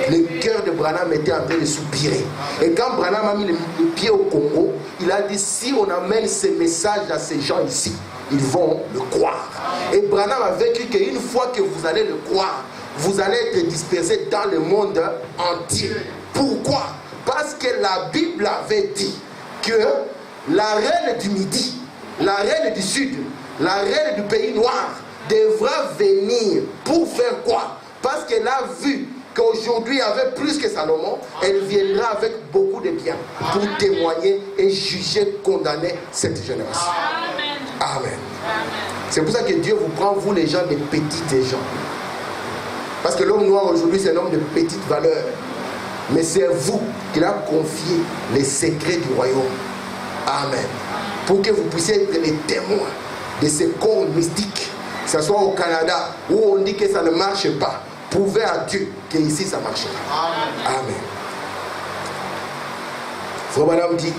Le cœur de Branham était en train de soupirer. Et quand Branham a mis le pied au Congo, il a dit, si on amène ce message à ces gens ici, ils vont le croire. Et Branham a vécu qu'une fois que vous allez le croire, vous allez être dispersés dans le monde entier. Pourquoi? Parce que la Bible avait dit que la reine du Midi, la reine du Sud, la reine du pays noir devra venir pour faire quoi? Parce qu'elle a vu qu'aujourd'hui, avec plus que Salomon, elle viendra avec beaucoup de biens pour témoigner et juger, condamner cette génération. Amen. C'est pour ça que Dieu vous prend, vous les gens, des petites gens. Parce que l'homme noir aujourd'hui, c'est un homme de petite valeur. Mais c'est vous qu'il a confié les secrets du royaume. Amen. Pour que vous puissiez être les témoins de ces corps mystiques, que ce soit au Canada, où on dit que ça ne marche pas. Prouvez à Dieu qu'ici ça marche. Amen. Frère Madame dit,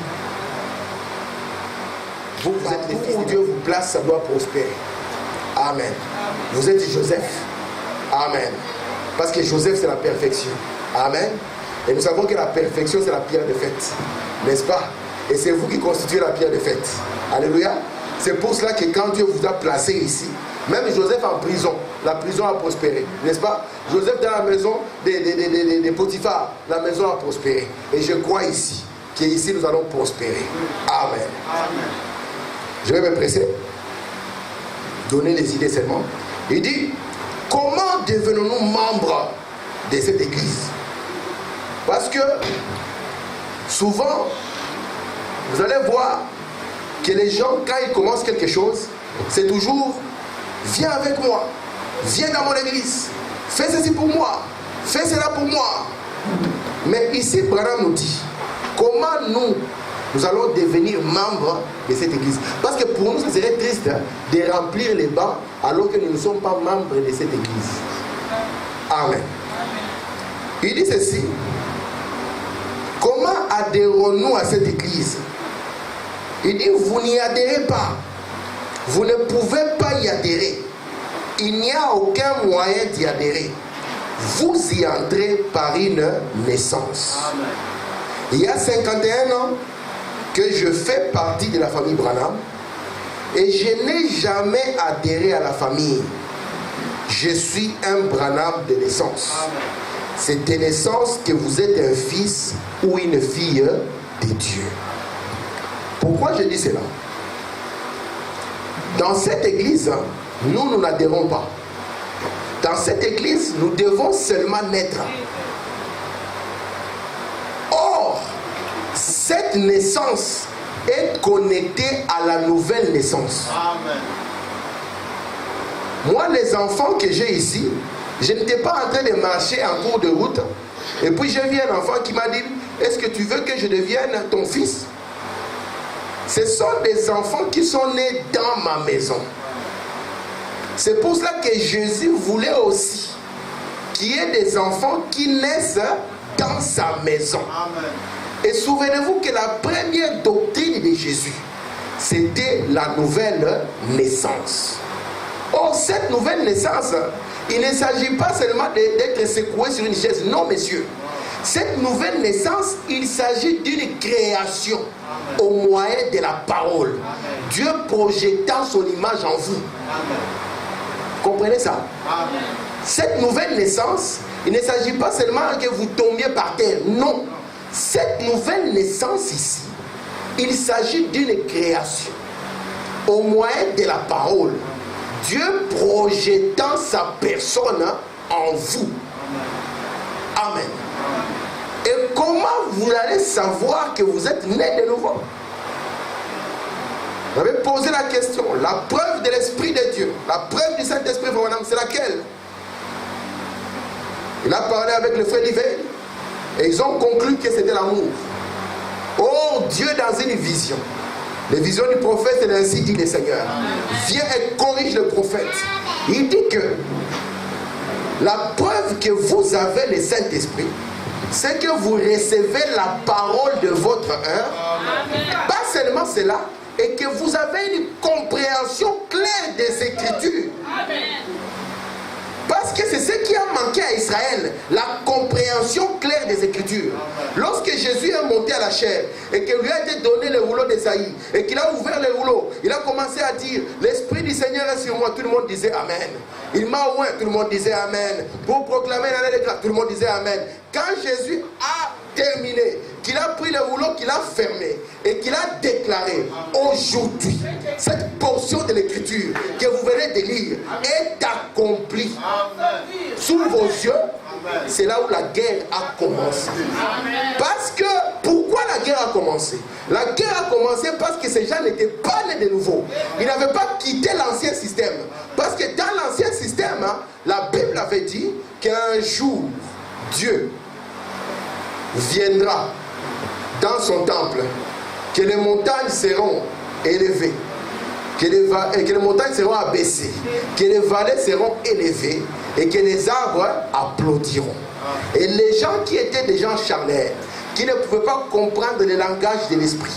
vous êtes les fils où Dieu vous place, ça doit prospérer. Amen. Vous êtes Joseph. Amen. Parce que Joseph c'est la perfection. Amen. Et nous savons que la perfection c'est la pierre de fête. N'est-ce pas? Et c'est vous qui constituez la pierre de fête. Alléluia. C'est pour cela que quand Dieu vous a placé ici, même Joseph en prison, la prison a prospéré. N'est-ce pas? Joseph dans la maison de Potiphar, la maison a prospéré. Et je crois ici, qu'ici nous allons prospérer. Amen. Amen. Je vais me presser. Donner les idées seulement. Il dit, comment devenons-nous membres de cette église? Parce que souvent, vous allez voir que les gens, quand ils commencent quelque chose, c'est toujours, viens avec moi, viens dans mon église, fais ceci pour moi, fais cela pour moi. Mais ici, Branham nous dit, comment nous allons devenir membres de cette église? Parce que pour nous, ce serait triste de remplir les bancs alors que nous ne sommes pas membres de cette église. Amen. Il dit ceci, comment adhérons-nous à cette église? Il dit, vous n'y adhérez pas. Vous ne pouvez pas y adhérer. Il n'y a aucun moyen d'y adhérer. Vous y entrez par une naissance. Amen. Il y a 51 ans que je fais partie de la famille Branham et je n'ai jamais adhéré à la famille. Je suis un Branham de naissance. Amen. C'est de naissance que vous êtes un fils ou une fille de Dieu. Pourquoi je dis cela? Dans cette église, nous n'adhérons pas. Dans cette église, nous devons seulement naître. Or, cette naissance est connecté à la nouvelle naissance. Amen. Moi, les enfants que j'ai ici, je n'étais pas en train de marcher en cours de route. Et puis j'ai vu un enfant qui m'a dit, est-ce que tu veux que je devienne ton fils? Ce sont des enfants qui sont nés dans ma maison. C'est pour cela que Jésus voulait aussi qu'il y ait des enfants qui naissent dans sa maison. Amen. Et souvenez-vous que la première doctrine de Jésus, c'était la nouvelle naissance. Or, cette nouvelle naissance, il ne s'agit pas seulement d'être secoué sur une chaise. Non, messieurs. Cette nouvelle naissance, il s'agit d'une création au moyen de la parole. Dieu projetant son image en vous. Comprenez ça? Amen. Cette nouvelle naissance, il ne s'agit pas seulement que vous tombiez par terre. Non. Cette nouvelle naissance ici, il s'agit d'une création au moyen de la parole. Dieu projetant sa personne en vous. Amen. Et comment vous allez savoir que vous êtes né de nouveau? Vous avez posé la question. La preuve de l'Esprit de Dieu, la preuve du Saint-Esprit, c'est laquelle? Il a parlé avec le frère Livet et ils ont conclu que c'était l'amour. Oh, Dieu dans une vision. Les visions du prophète, c'est ainsi dit le Seigneur. Viens et corrige le prophète. Il dit que la preuve que vous avez le Saint-Esprit, c'est que vous recevez la parole de votre heure. Pas seulement cela, et que vous avez une compréhension claire des Écritures. Parce que c'est ce qui a manqué à Israël, la compréhension claire des Écritures. Lorsque Jésus est monté à la chair et que lui a été donné le rouleau d'Ésaïe et qu'il a ouvert le rouleau, il a commencé à dire, l'Esprit du Seigneur est sur moi. Tout le monde disait Amen. Il m'a oint, tout le monde disait Amen. Pour proclamer l'année de grâce, tout le monde disait Amen. Quand Jésus a terminé, qu'il a pris le rouleau, qu'il a fermé et qu'il a déclaré, aujourd'hui, cette portion de l'écriture que vous venez de lire est accomplie sous vos yeux. C'est là où la guerre a commencé. Parce que, pourquoi la guerre a commencé? La guerre a commencé parce que ces gens n'étaient pas nés de nouveau. Ils n'avaient pas quitté l'ancien système. Parce que dans l'ancien système, la Bible avait dit qu'un jour, Dieu viendra dans son temple, que les montagnes seront élevées, que les montagnes seront abaissées, que les vallées seront élevées et que les arbres applaudiront. Et les gens qui étaient des gens charnels, qui ne pouvaient pas comprendre le langage de l'esprit,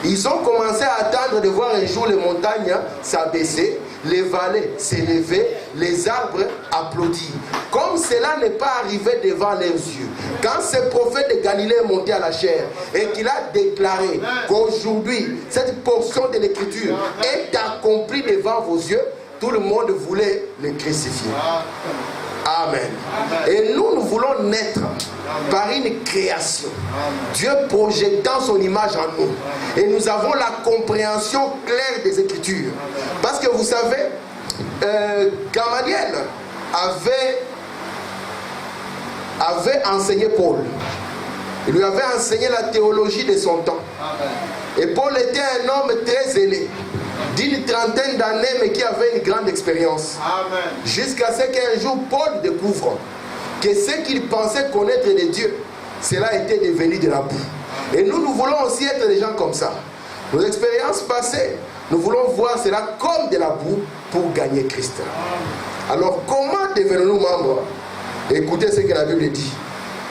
ils ont commencé à attendre de voir un jour les montagnes s'abaisser, les vallées s'élever, les arbres applaudir. Comme cela n'est pas arrivé devant leurs yeux, quand ce prophète de Galilée est monté à la chair et qu'il a déclaré qu'aujourd'hui cette portion de l'écriture est accomplie devant vos yeux, tout le monde voulait le crucifier. Amen. Et nous voulons naître par une création. Dieu projetant son image en nous. Et nous avons la compréhension claire des Écritures. Parce que vous savez, Gamaliel avait enseigné Paul. Il lui avait enseigné la théologie de son temps. Et Paul était un homme très zélé, d'une trentaine d'années, mais qui avait une grande expérience. Jusqu'à ce qu'un jour Paul découvre que ce qu'il pensait connaître de Dieu, cela était devenu de la boue. Et nous voulons aussi être des gens comme ça. Nos expériences passées, nous voulons voir cela comme de la boue pour gagner Christ. Alors comment devenons-nous membres? Écoutez ce que la Bible dit.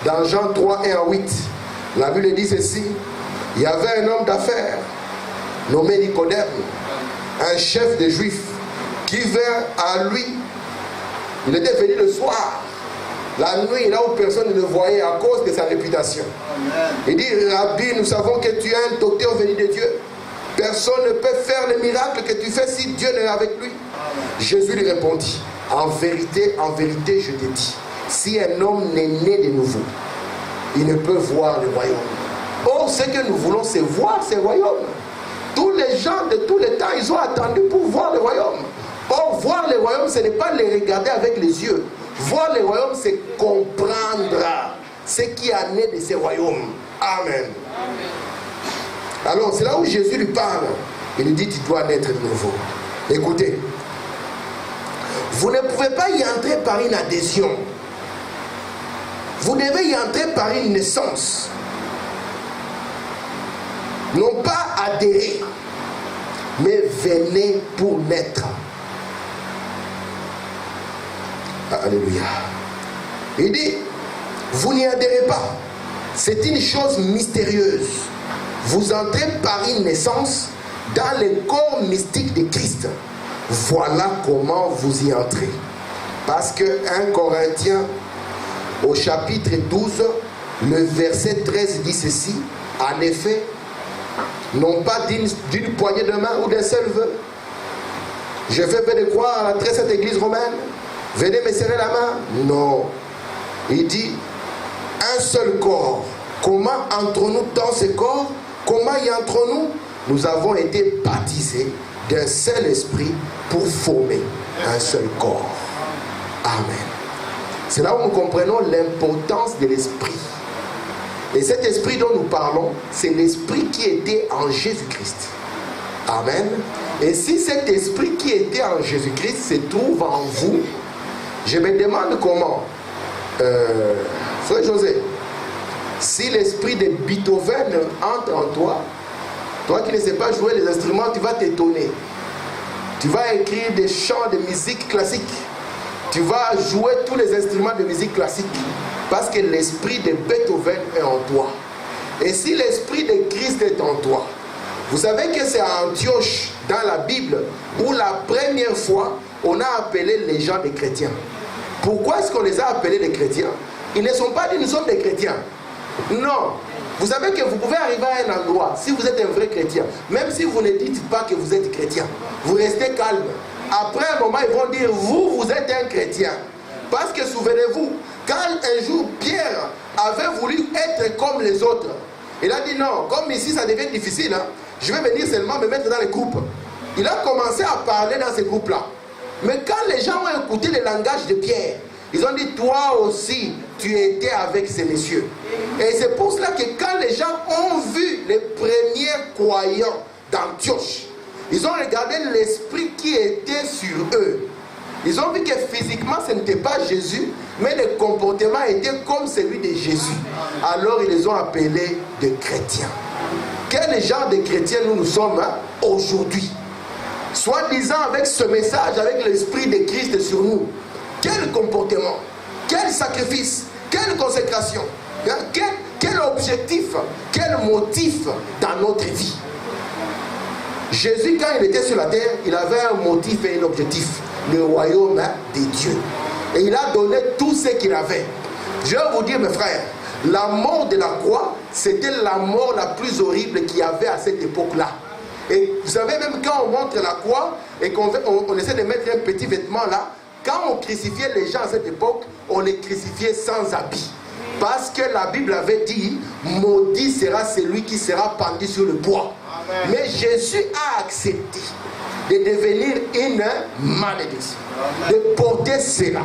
Dans Jean 3, 1 à 8, la Bible dit ceci. Il y avait un homme d'affaires nommé Nicodème, un chef des Juifs, qui vint à lui. Il était venu le soir, la nuit, là où personne ne le voyait à cause de sa réputation. Il dit, Rabbi, nous savons que tu es un docteur venu de Dieu. Personne ne peut faire le miracle que tu fais si Dieu n'est avec lui. Jésus lui répondit, en vérité, je te dis, si un homme n'est né de nouveau, il ne peut voir le royaume. Or, ce que nous voulons, c'est voir ce royaume. Tous les gens de tous les temps, ils ont attendu pour voir le royaume. Or, voir le royaume, ce n'est pas le regarder avec les yeux. Voir le royaume, c'est comprendre ce qui est né de ce royaume. Amen. Alors, c'est là où Jésus lui parle. Il lui dit, tu dois naître de nouveau. Écoutez, vous ne pouvez pas y entrer par une adhésion. Vous devez y entrer par une naissance. Non pas adhérer, mais venez pour naître. Alléluia. Il dit, vous n'y adhérez pas. C'est une chose mystérieuse. Vous entrez par une naissance dans le corps mystique de Christ. Voilà comment vous y entrez. Parce que 1 Corinthiens, au chapitre 12, le verset 13 dit ceci. En effet, non pas d'une poignée de main ou d'un seul vœu. Je fais peu de croire à la très sainte église romaine. Venez me serrer la main. Non. Il dit, un seul corps. Comment entrons-nous dans ce corps? Comment y entrons-nous? Nous avons été baptisés d'un seul esprit pour former un seul corps. Amen. C'est là où nous comprenons l'importance de l'esprit. Et cet esprit dont nous parlons, c'est l'esprit qui était en Jésus-Christ. Amen. Et si cet esprit qui était en Jésus-Christ se trouve en vous, je me demande comment, frère José, si l'esprit de Beethoven entre en toi, toi qui ne sais pas jouer les instruments, tu vas t'étonner. Tu vas écrire des chants de musique classique. Tu vas jouer tous les instruments de musique classique. Parce que l'esprit de Beethoven est en toi. Et si l'esprit de Christ est en toi, vous savez que c'est à Antioche, dans la Bible, où la première fois, on a appelé les gens des chrétiens. Pourquoi est-ce qu'on les a appelés des chrétiens? Ils ne sont pas dit nous sommes des chrétiens. Non. Vous savez que vous pouvez arriver à un endroit, si vous êtes un vrai chrétien, même si vous ne dites pas que vous êtes chrétien, vous restez calme. Après un moment, ils vont dire, vous êtes un chrétien. Parce que souvenez-vous, quand un jour Pierre avait voulu être comme les autres, il a dit non, comme ici ça devient difficile, hein, je vais venir seulement me mettre dans les groupes. Il a commencé à parler dans ces groupes-là. Mais quand les gens ont écouté le langage de Pierre, ils ont dit, toi aussi, tu étais avec ces messieurs. Et c'est pour cela que quand les gens ont vu les premiers croyants d'Antioche, ils ont regardé l'esprit qui était sur eux. Ils ont vu que physiquement, ce n'était pas Jésus, mais le comportement était comme celui de Jésus. Alors, ils les ont appelés des chrétiens. Quel genre de chrétiens nous sommes aujourd'hui? Soi-disant avec ce message, avec l'esprit de Christ sur nous. Quel comportement, quel sacrifice, quelle consécration, quel objectif, quel motif dans notre vie. Jésus, quand il était sur la terre, il avait un motif et un objectif, le royaume de Dieu. Et il a donné tout ce qu'il avait. Je vais vous dire, mes frères, la mort de la croix, c'était la mort la plus horrible qu'il y avait à cette époque-là. Et vous savez, même quand on montre la croix et qu'on essaie de mettre un petit vêtement là, quand on crucifiait les gens à cette époque, on les crucifiait sans habit. Parce que la Bible avait dit, maudit sera celui qui sera pendu sur le bois. Amen. Mais Jésus a accepté de devenir une malédiction, de porter cela.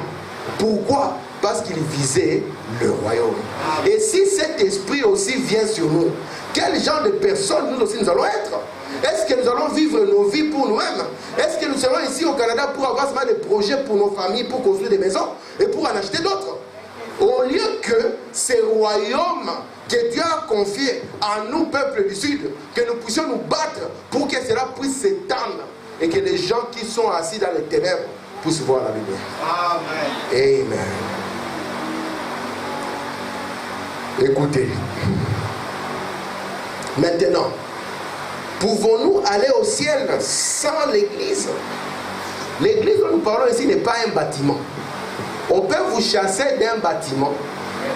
Pourquoi? Parce qu'il visait le royaume. Et si cet esprit aussi vient sur nous, quel genre de personnes nous aussi nous allons être? Est-ce que nous allons vivre nos vies pour nous-mêmes? Est-ce que nous serons ici au Canada pour avoir seulement des projets pour nos familles, pour construire des maisons et pour en acheter d'autres? Au lieu que ces royaumes que Dieu a confiés à nous, peuple du Sud, que nous puissions nous battre pour que cela puisse s'étendre et que les gens qui sont assis dans les ténèbres puissent voir la lumière. Amen. Amen. Écoutez. Maintenant, pouvons-nous aller au ciel sans l'église? L'église dont nous parlons ici n'est pas un bâtiment. On peut vous chasser d'un bâtiment,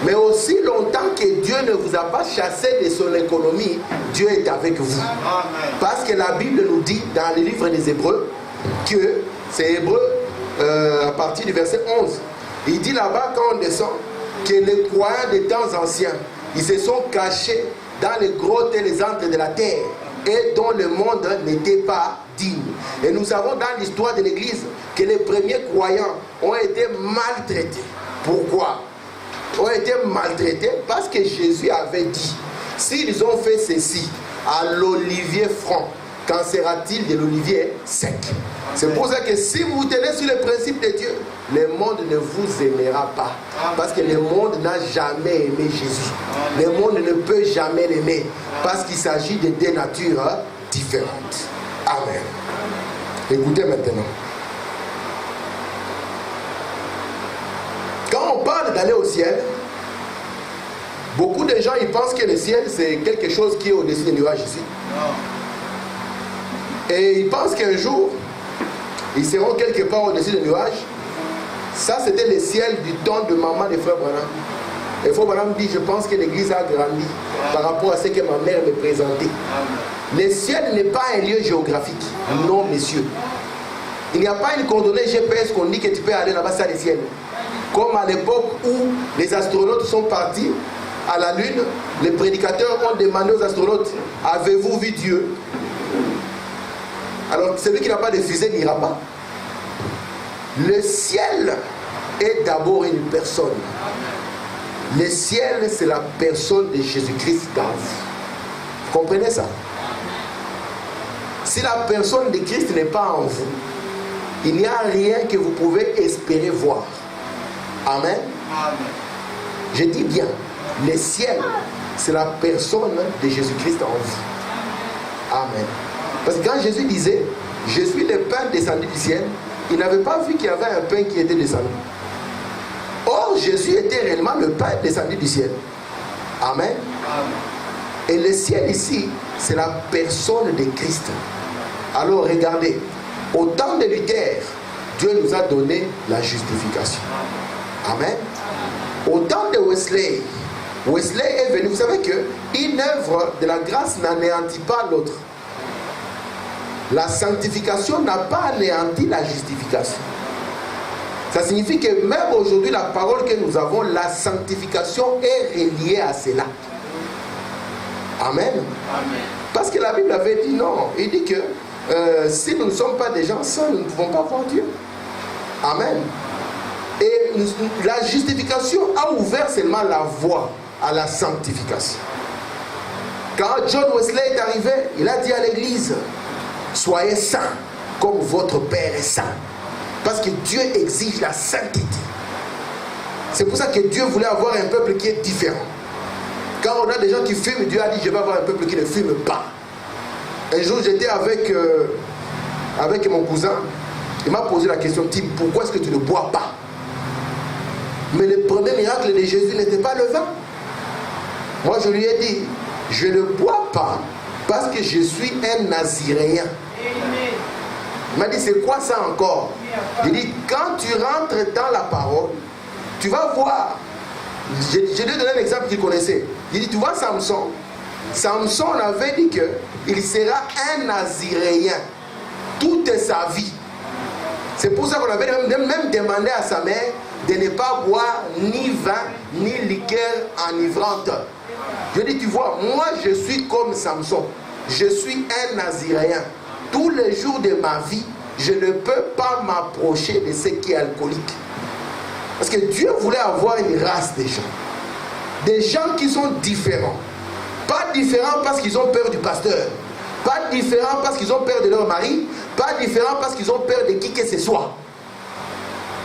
mais aussi longtemps que Dieu ne vous a pas chassé de son économie, Dieu est avec vous. Parce que la Bible nous dit dans le livre des Hébreux, que c'est Hébreux à partir du verset 11, il dit là-bas quand on descend, que les croyants des temps anciens, ils se sont cachés dans les grottes et les antres de la terre, et dont le monde n'était pas digne. Et nous savons dans l'histoire de l'Église que les premiers croyants ont été maltraités. Pourquoi? Ont été maltraités parce que Jésus avait dit, s'ils ont fait ceci, à l'olivier franc, qu'en sera-t-il de l'olivier sec? C'est pour ça que si vous tenez sur le principe de Dieu, le monde ne vous aimera pas. Parce que le monde n'a jamais aimé Jésus. Le monde ne peut jamais l'aimer. Parce qu'il s'agit de deux natures différentes. Amen. Écoutez maintenant. Quand on parle d'aller au ciel, beaucoup de gens ils pensent que le ciel c'est quelque chose qui est au-dessus des nuages ici. Et ils pensent qu'un jour, ils seront quelque part au-dessus des nuages. Ça c'était le ciel du temps de maman de Frère Branham. Et Frère Branham dit, je pense que l'église a grandi par rapport à ce que ma mère me présentait. Le ciel n'est pas un lieu géographique. Non, messieurs. Il n'y a pas une coordonnée GPS qu'on dit que tu peux aller là-bas, c'est le ciel. Comme à l'époque où les astronautes sont partis à la Lune, les prédicateurs ont demandé aux astronautes, avez-vous vu Dieu? Alors celui qui n'a pas de fusée n'ira pas. Le ciel est d'abord une personne. Le ciel, c'est la personne de Jésus-Christ dans vous. Vous comprenez ça? Si la personne de Christ n'est pas en vous, il n'y a rien que vous pouvez espérer voir. Amen. Je dis bien, le ciel, c'est la personne de Jésus-Christ en vous. Amen. Parce que quand Jésus disait, je suis le pain descendu du ciel, il n'avait pas vu qu'il y avait un pain qui était descendu. Or, Jésus était réellement le pain descendu du ciel. Amen. Et le ciel ici, c'est la personne de Christ. Alors regardez, au temps de Luther, Dieu nous a donné la justification. Amen. Au temps de Wesley, Wesley est venu. Vous savez qu'une œuvre de la grâce n'anéantit pas l'autre. La sanctification n'a pas anéanti la justification. Ça signifie que même aujourd'hui, la parole que nous avons, la sanctification est reliée à cela. Amen. Amen. Parce que la Bible avait dit non. Il dit que si nous ne sommes pas des gens saints, nous ne pouvons pas voir Dieu. Amen. Et la justification a ouvert seulement la voie à la sanctification. Quand John Wesley est arrivé, il a dit à l'église, soyez saints comme votre Père est saint. Parce que Dieu exige la sainteté. C'est pour ça que Dieu voulait avoir un peuple qui est différent. Quand on a des gens qui fument, Dieu a dit, je vais avoir un peuple qui ne fume pas. Un jour, j'étais avec mon cousin. Il m'a posé la question, Tim, pourquoi est-ce que tu ne bois pas? Mais le premier miracle de Jésus n'était pas le vin. Moi, je lui ai dit, je ne bois pas parce que je suis un naziréen. Il m'a dit, c'est quoi ça encore? Il dit, quand tu rentres dans la parole, tu vas voir. Je lui ai donné un exemple qu'il connaissait. Il dit, tu vois Samson? Samson avait dit qu'il sera un naziréen toute sa vie. C'est pour ça qu'on avait même demandé à sa mère de ne pas boire ni vin, ni liqueur enivrante. Je dis, tu vois, moi je suis comme Samson. Je suis un naziréen. Tous les jours de ma vie, je ne peux pas m'approcher de ce qui est alcoolique. Parce que Dieu voulait avoir une race de gens. Des gens qui sont différents. Pas différents parce qu'ils ont peur du pasteur. Pas différents parce qu'ils ont peur de leur mari. Pas différents parce qu'ils ont peur de qui que ce soit.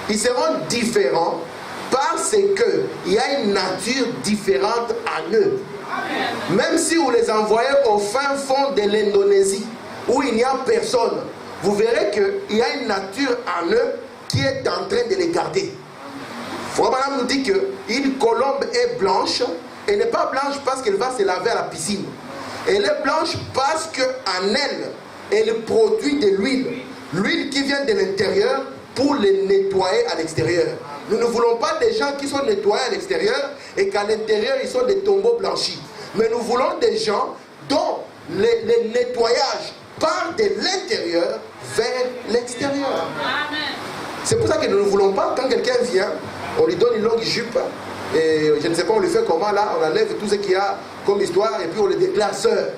Ils seront différents parce qu'il y a une nature différente en eux. Même si vous les envoyez au fin fond de l'Indonésie, où il n'y a personne, vous verrez qu'il y a une nature en eux qui est en train de les garder. Frère Branham nous dit qu'une colombe est blanche, elle n'est pas blanche parce qu'elle va se laver à la piscine. Elle est blanche parce qu'en elle, elle produit de l'huile. L'huile qui vient de l'intérieur pour les nettoyer à l'extérieur. Nous ne voulons pas des gens qui sont nettoyés à l'extérieur et qu'à l'intérieur, ils sont des tombeaux blanchis. Mais nous voulons des gens dont le nettoyage part de l'intérieur vers l'extérieur. C'est pour ça que nous ne voulons pas, quand quelqu'un vient, on lui donne une longue jupe, et je ne sais pas, on lui fait comment là, on enlève tout ce qu'il y a comme histoire, et puis on le déclare sœur.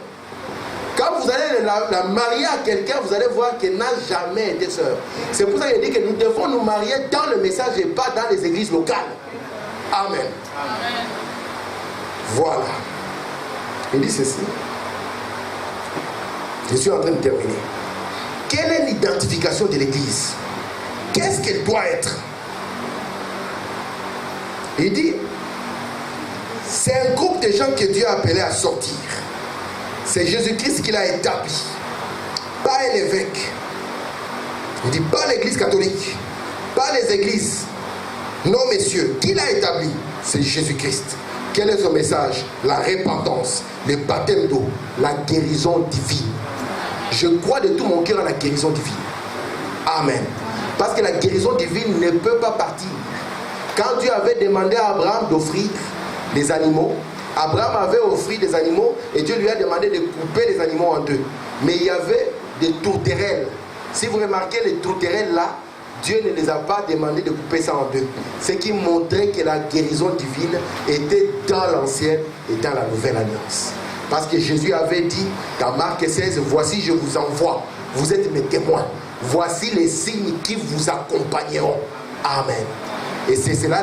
Quand vous allez la marier à quelqu'un, vous allez voir qu'elle n'a jamais été sœur. C'est pour ça qu'il dit que nous devons nous marier dans le message et pas dans les églises locales. Amen. Amen. Voilà. Il dit ceci. Je suis en train de terminer. Quelle est l'identification de l'Église? Qu'est-ce qu'elle doit être? Il dit, c'est un groupe de gens que Dieu a appelé à sortir. C'est Jésus-Christ qui l'a établi. Pas l'évêque. Il dit, pas l'Église catholique. Pas les églises. Non, messieurs. Qui l'a établi? C'est Jésus-Christ. Quel est son message? La repentance, le baptême d'eau, la guérison divine. Je crois de tout mon cœur à la guérison divine. Amen. Parce que la guérison divine ne peut pas partir. Quand Dieu avait demandé à Abraham d'offrir des animaux, Abraham avait offert des animaux et Dieu lui a demandé de couper les animaux en deux. Mais il y avait des tourterelles. Si vous remarquez les tourterelles là, Dieu ne les a pas demandé de couper ça en deux. Ce qui montrait que la guérison divine était dans l'ancienne et dans la nouvelle alliance. Parce que Jésus avait dit dans Marc 16, voici je vous envoie, vous êtes mes témoins. Voici les signes qui vous accompagneront. Amen. Et c'est cela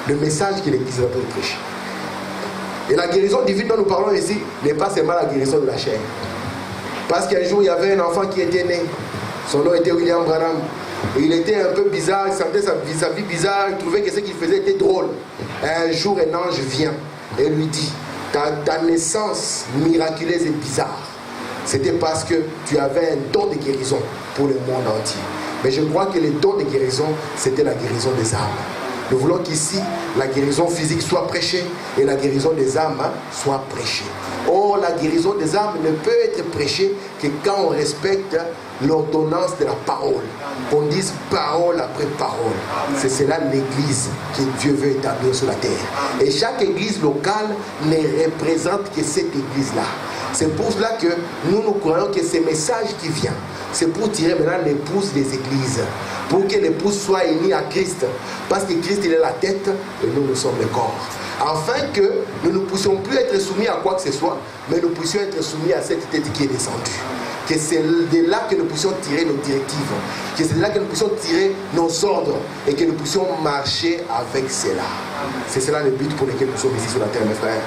le message que l'Église a prêché. Et la guérison divine dont nous parlons ici n'est pas seulement la guérison de la chair. Parce qu'un jour il y avait un enfant qui était né. Son nom était William Branham. Et il était un peu bizarre, il sentait sa vie bizarre, il trouvait que ce qu'il faisait était drôle. Et un jour un ange vient et lui dit, ta naissance miraculeuse et bizarre, c'était parce que tu avais un don de guérison pour le monde entier. Mais je crois que le don de guérison, c'était la guérison des âmes. Nous voulons qu'ici, la guérison physique soit prêchée et la guérison des âmes soit prêchée. Or, la guérison des âmes ne peut être prêchée que quand on respecte l'ordonnance de la parole. Qu'on dise parole après parole. C'est cela l'Église que Dieu veut établir sur la terre. Et chaque Église locale ne représente que cette Église-là. C'est pour cela que nous croyons que ce message qui vient, c'est pour tirer maintenant l'épouse des églises. Pour que l'épouse soit unie à Christ. Parce que Christ, il est la tête et nous sommes le corps. Afin que nous ne puissions plus être soumis à quoi que ce soit, mais nous puissions être soumis à cette tête qui est descendue. Que c'est de là que nous puissions tirer nos directives. Que c'est de là que nous puissions tirer nos ordres. Et que nous puissions marcher avec cela. C'est cela le but pour lequel nous sommes ici sur la terre, mes frères.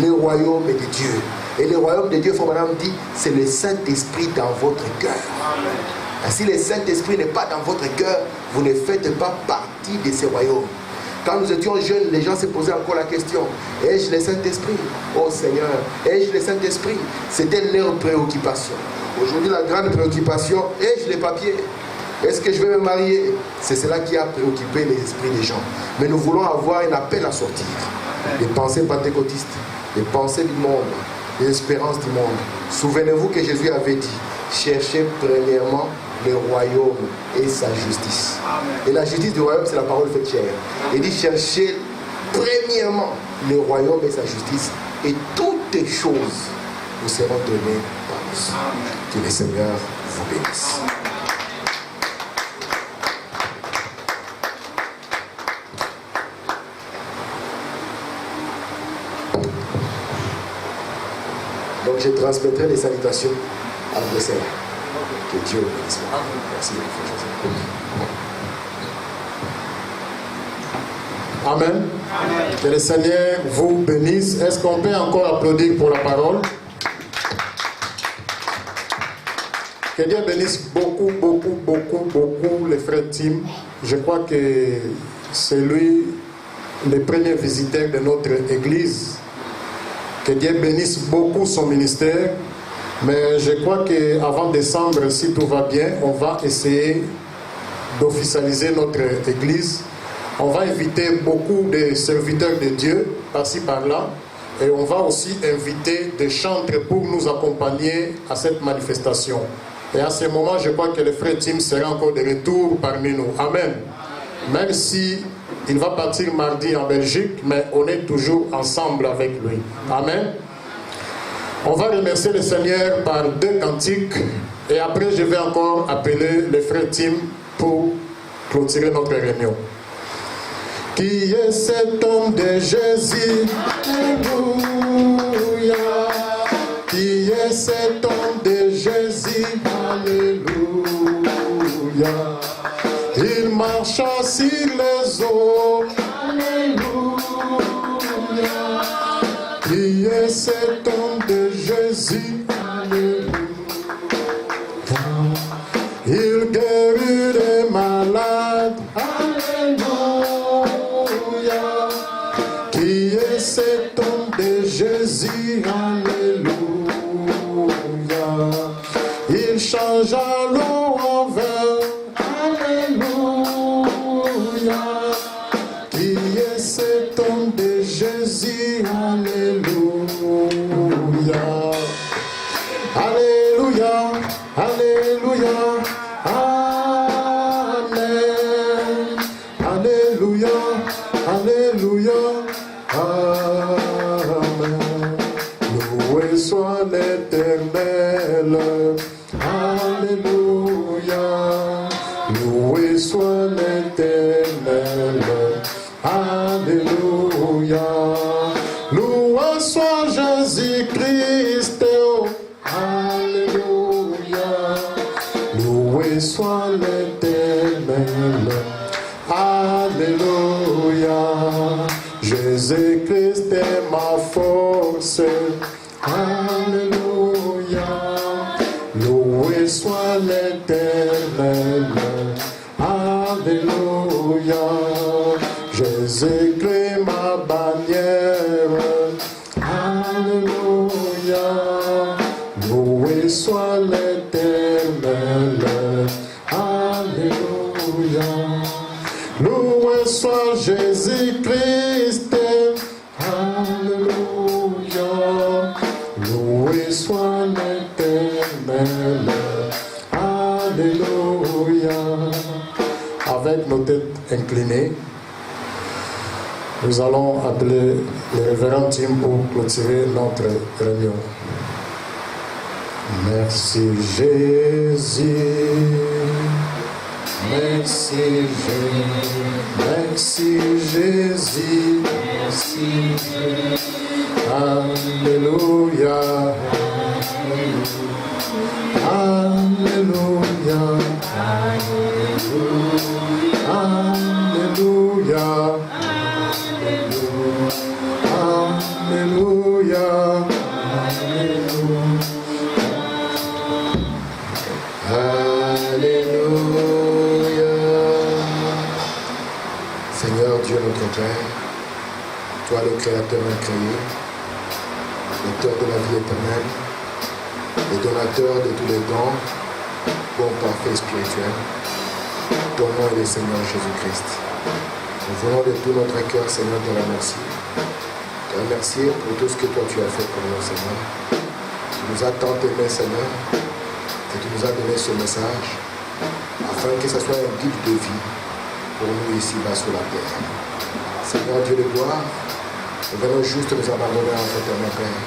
Le royaume de Dieu. Et le royaume de Dieu, Frère Branham dit, c'est le Saint-Esprit dans votre cœur. Et si le Saint-Esprit n'est pas dans votre cœur, vous ne faites pas partie de ce royaume. Quand nous étions jeunes, les gens se posaient encore la question, ai-je le Saint-Esprit? Oh Seigneur, ai-je le Saint-Esprit? C'était leur préoccupation. Aujourd'hui, la grande préoccupation, ai-je les papiers? Est-ce que je vais me marier? C'est cela qui a préoccupé les esprits des gens. Mais nous voulons avoir un appel à sortir. Les pensées pentecôtistes, les pensées du monde, les espérances du monde. Souvenez-vous que Jésus avait dit, cherchez premièrement le royaume et sa justice. Amen. Et la justice du royaume, c'est la parole faite chair. Il dit, cherchez premièrement le royaume et sa justice, et toutes les choses vous seront données par nous. Que le Seigneur vous bénisse. Donc je transmettrai les salutations à Bruxelles. Que Dieu vous bénisse. Merci. Amen. Amen. Que le Seigneur vous bénisse. Est-ce qu'on peut encore applaudir pour la parole? Que Dieu bénisse beaucoup les frères Tim. Je crois que c'est lui le premier visiteur de notre église. Que Dieu bénisse beaucoup son ministère. Mais je crois qu'avant décembre, si tout va bien, on va essayer d'officialiser notre église. On va inviter beaucoup de serviteurs de Dieu, par-ci, par-là. Et on va aussi inviter des chantres pour nous accompagner à cette manifestation. Et à ce moment, je crois que le frère Tim sera encore de retour parmi nous. Amen. Même si il va partir mardi en Belgique, mais on est toujours ensemble avec lui. Amen. On va remercier le Seigneur par 2 cantiques. Et après, je vais encore appeler le frère Tim pour clôturer notre réunion. Qui est cet homme de Jésus? Alléluia. Qui est cet homme de Jésus? Alléluia. Il marcha sur les eaux. Alléluia. Qui est cet homme de Jésus? Alléluia. Alléluia. Qui est cet homme de Jésus? Alléluia. Il changea l'eau en vin. Alléluia. Qui est cet homme de Jésus? Alléluia. Alléluia. Alléluia. Amen. Alléluia. Alléluia. Amen. Loué soit l'Éternel. Alléluia. Loué soit l'Éternel. Alléluia. Loué soit Jésus-Christ. Alléluia. Loué soit l'Éternel. Alléluia. Jésus-Christ est ma force. Alléluia. Loué soit l'Éternel. Alléluia. Jésus-Christ ma bannière. Alléluia. Loué soit l'Éternel. Alléluia. Loué soit Jésus-Christ. Alléluia. Loué soit l'Éternel. Alléluia. Avec nos têtes inclinées, nous allons appeler le révérend Tim pour clôturer notre réunion. Merci Jésus. Merci Jésus. Merci Jésus. Merci Jésus. Alléluia. Alléluia. Alléluia. Alléluia. Alléluia. Seigneur Dieu notre Père, toi le Créateur incréé, l'auteur de la vie éternelle, le donateur de tous les dons, bon parfait spirituel, ton nom est le Seigneur Jésus-Christ. Nous voulons de tout notre cœur, Seigneur, te remercier. Te remercier pour tout ce que toi tu as fait pour nous, Seigneur. Tu nous as tant aimé, Seigneur, que tu nous as donné ce message, afin que ce soit un guide de vie pour nous ici-bas sur la terre. Seigneur Dieu de gloire, nous venons juste nous abandonner en fait, mon Père.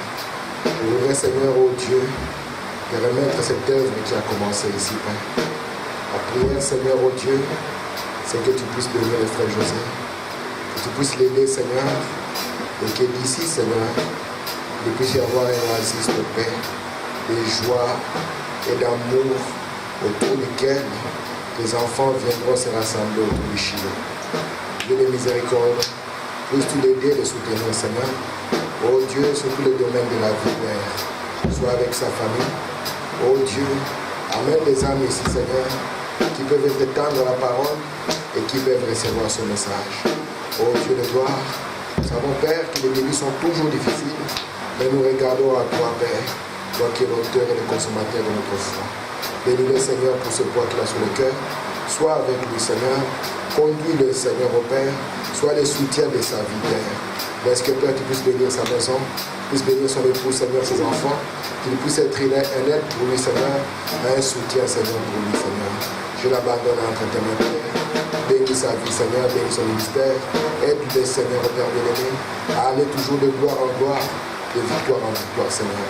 Je voudrais, Seigneur, oh Dieu, de remettre cette œuvre qui a commencé ici, Père. La prière, Seigneur, oh Dieu, c'est que tu puisses bénir le frère José, que tu puisses l'aider, Seigneur, et que d'ici, Seigneur, il puisse y avoir un oasis de paix, de joie et d'amour autour duquel les enfants viendront se rassembler autour du Shiloh. Dieu de miséricorde, puisses-tu l'aider et le soutenir, Seigneur. Oh Dieu, sur tous les domaines de la vie, Père, soit avec sa famille. Oh Dieu, amène les âmes ici, Seigneur, qui peuvent être tendre à la parole et qui peuvent recevoir ce message. Oh Dieu de gloire, nous savons, Père, que les débuts sont toujours difficiles, mais nous regardons à toi, Père, toi qui es l'auteur et le consommateur de notre foi. Bénis-le, Seigneur, pour ce poids qu'il a sur le cœur. Sois avec lui, Seigneur. Conduis-le, Seigneur, au Père. Sois le soutien de sa vie, Père. Laisse que, Père, tu puisses bénir sa maison, puisses bénir son époux, Seigneur, ses enfants, qu'il puisse être un aide pour lui, Seigneur, un soutien, Seigneur, pour lui, Seigneur. Je l'abandonne entre tes mains, Père. Bénis sa vie, Seigneur, bénis son ministère. Aide-le, Seigneur, Père bien-aimé, à aller toujours de gloire en gloire, de victoire en victoire, Seigneur.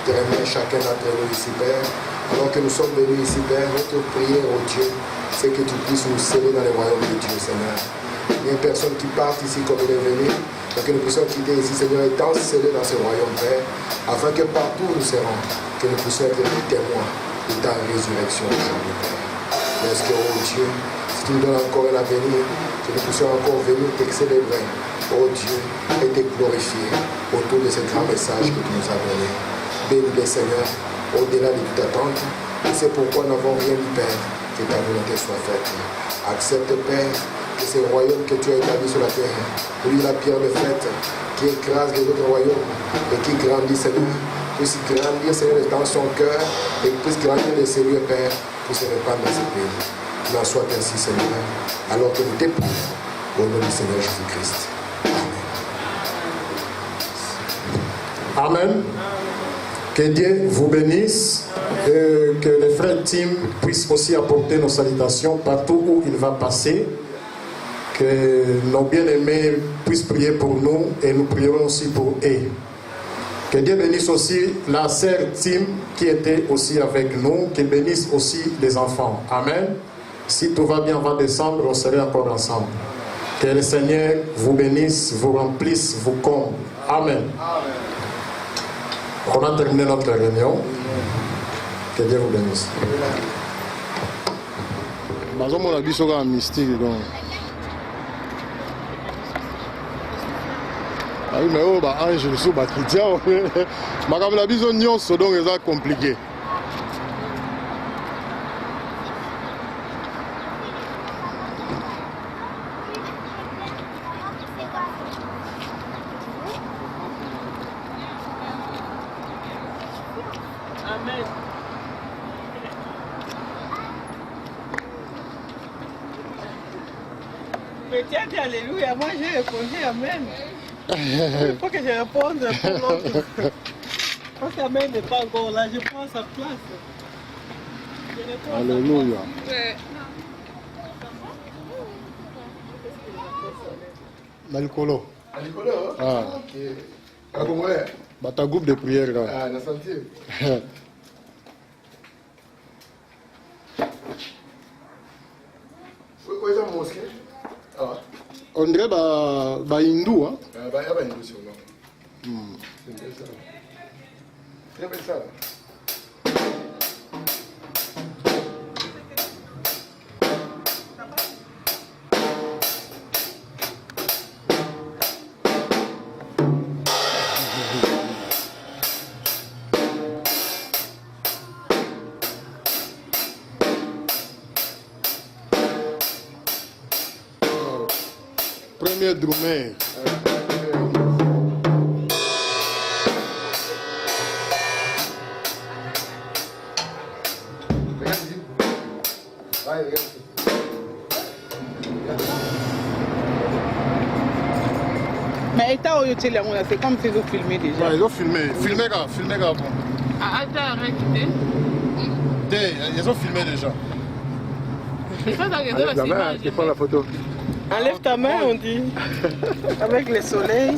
Je te remets chacun d'entre nous ici, Père. Alors que nous sommes venus ici, Père, notre prière, oh Dieu, c'est que tu puisses nous sceller dans les royaumes de Dieu, Seigneur. Il y a une personne qui part ici comme elle est venue, mais que nous puissions quitter ici, Seigneur, étant scellés dans ce royaume, Père, afin que partout où nous serons, que nous puissions être des témoins de ta résurrection aujourd'hui, Père. Parce que, oh Dieu, si tu nous donnes encore un avenir, que nous puissions encore venir t'excélébrer, oh Dieu, et te glorifier autour de ce grand message que tu nous as donné. Bénis les Seigneur, au-delà de toute attente, et c'est pourquoi nous n'avons rien, Père, que ta volonté soit faite. Accepte, Père, que ce royaume que tu as établi sur la terre, lui la pierre de fête, qui écrase les autres royaumes et qui grandit, Seigneur, puisse grandir, Seigneur, dans son cœur et puisse grandir les cellules, Père, pour se répandre dans ce pays. Il en soit ainsi, Seigneur, alors que nous t'éprouvons au nom du Seigneur Jésus-Christ. Amen. Que Dieu vous bénisse et que les frères Tim puissent aussi apporter nos salutations partout où il va passer. Que nos bien-aimés puissent prier pour nous et nous prierons aussi pour eux. Que Dieu bénisse aussi la sœur Tim qui était aussi avec nous, qu'il bénisse aussi les enfants. Amen. Si tout va bien, on va descendre, on sera encore ensemble. Que le Seigneur vous bénisse, vous remplisse, vous comble. Amen. On a terminé notre réunion. Que Dieu vous bénisse. On a vu ça en mystique. Donc. Ah oui, mais oh, bah, ange, je suis chrétien. Mais comme la vision de c'est donc compliqué. Amen. Peut-être alléluia, moi j'ai répondu Amen. Il faut que je réponde pour l'autre. Parce qu'Amen n'est pas encore là, je prends sa place. Alléluia. Malikolo. Malikolo, ah. Ok. Ah, Congolais. Bah, ta groupe de prière là. Ah, la santé. Où est la mosquée? Ah. On dirait bah hindou hein. Bah il y a pas hindou sur nous. C'est bien ça. C'est bien ça. Premier drummer. Mais état où tu es c'est comme si ils ont filmé déjà. Ouais, ils ont filmé. Filmé quand bon. Ah, attends, arrête. Ils ont filmé déjà. La main, tu prends la photo. Enlève ta main, on dit. Avec le soleil.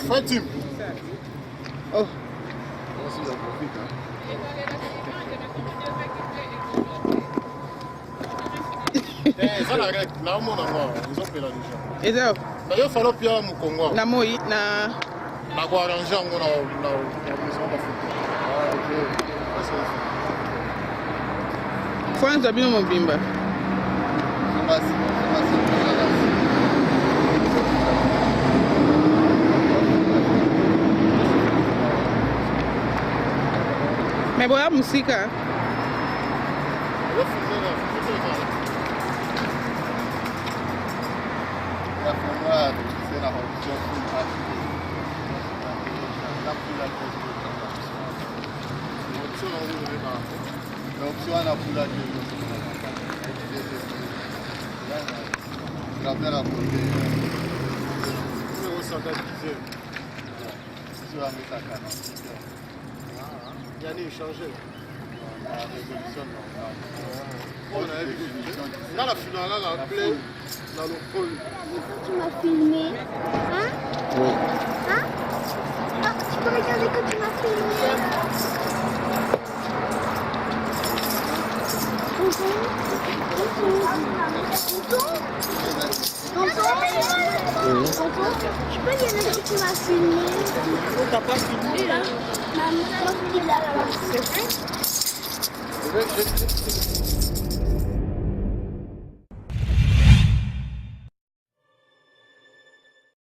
Frère Tim. Oh. Ça la règle. Là, on a ils ont fait là déjà. Et ça, D'ailleurs, il faut bien mon Congo. na moi, na. Na quoi arranger en gros la maison de photo. Ah, ok. Kwanza bino mobimba. Mais boya musika. Là, la finale, la appelée dans le pôle. Tu m'as filmé. Hein? Oui. Hein? Ah, tu peux regarder que tu m'as filmé. Tonton? Tu peux regarder que tu m'as filmé. T'as pas filmé, hein? Maman, il est là, là-bas. C'est vrai?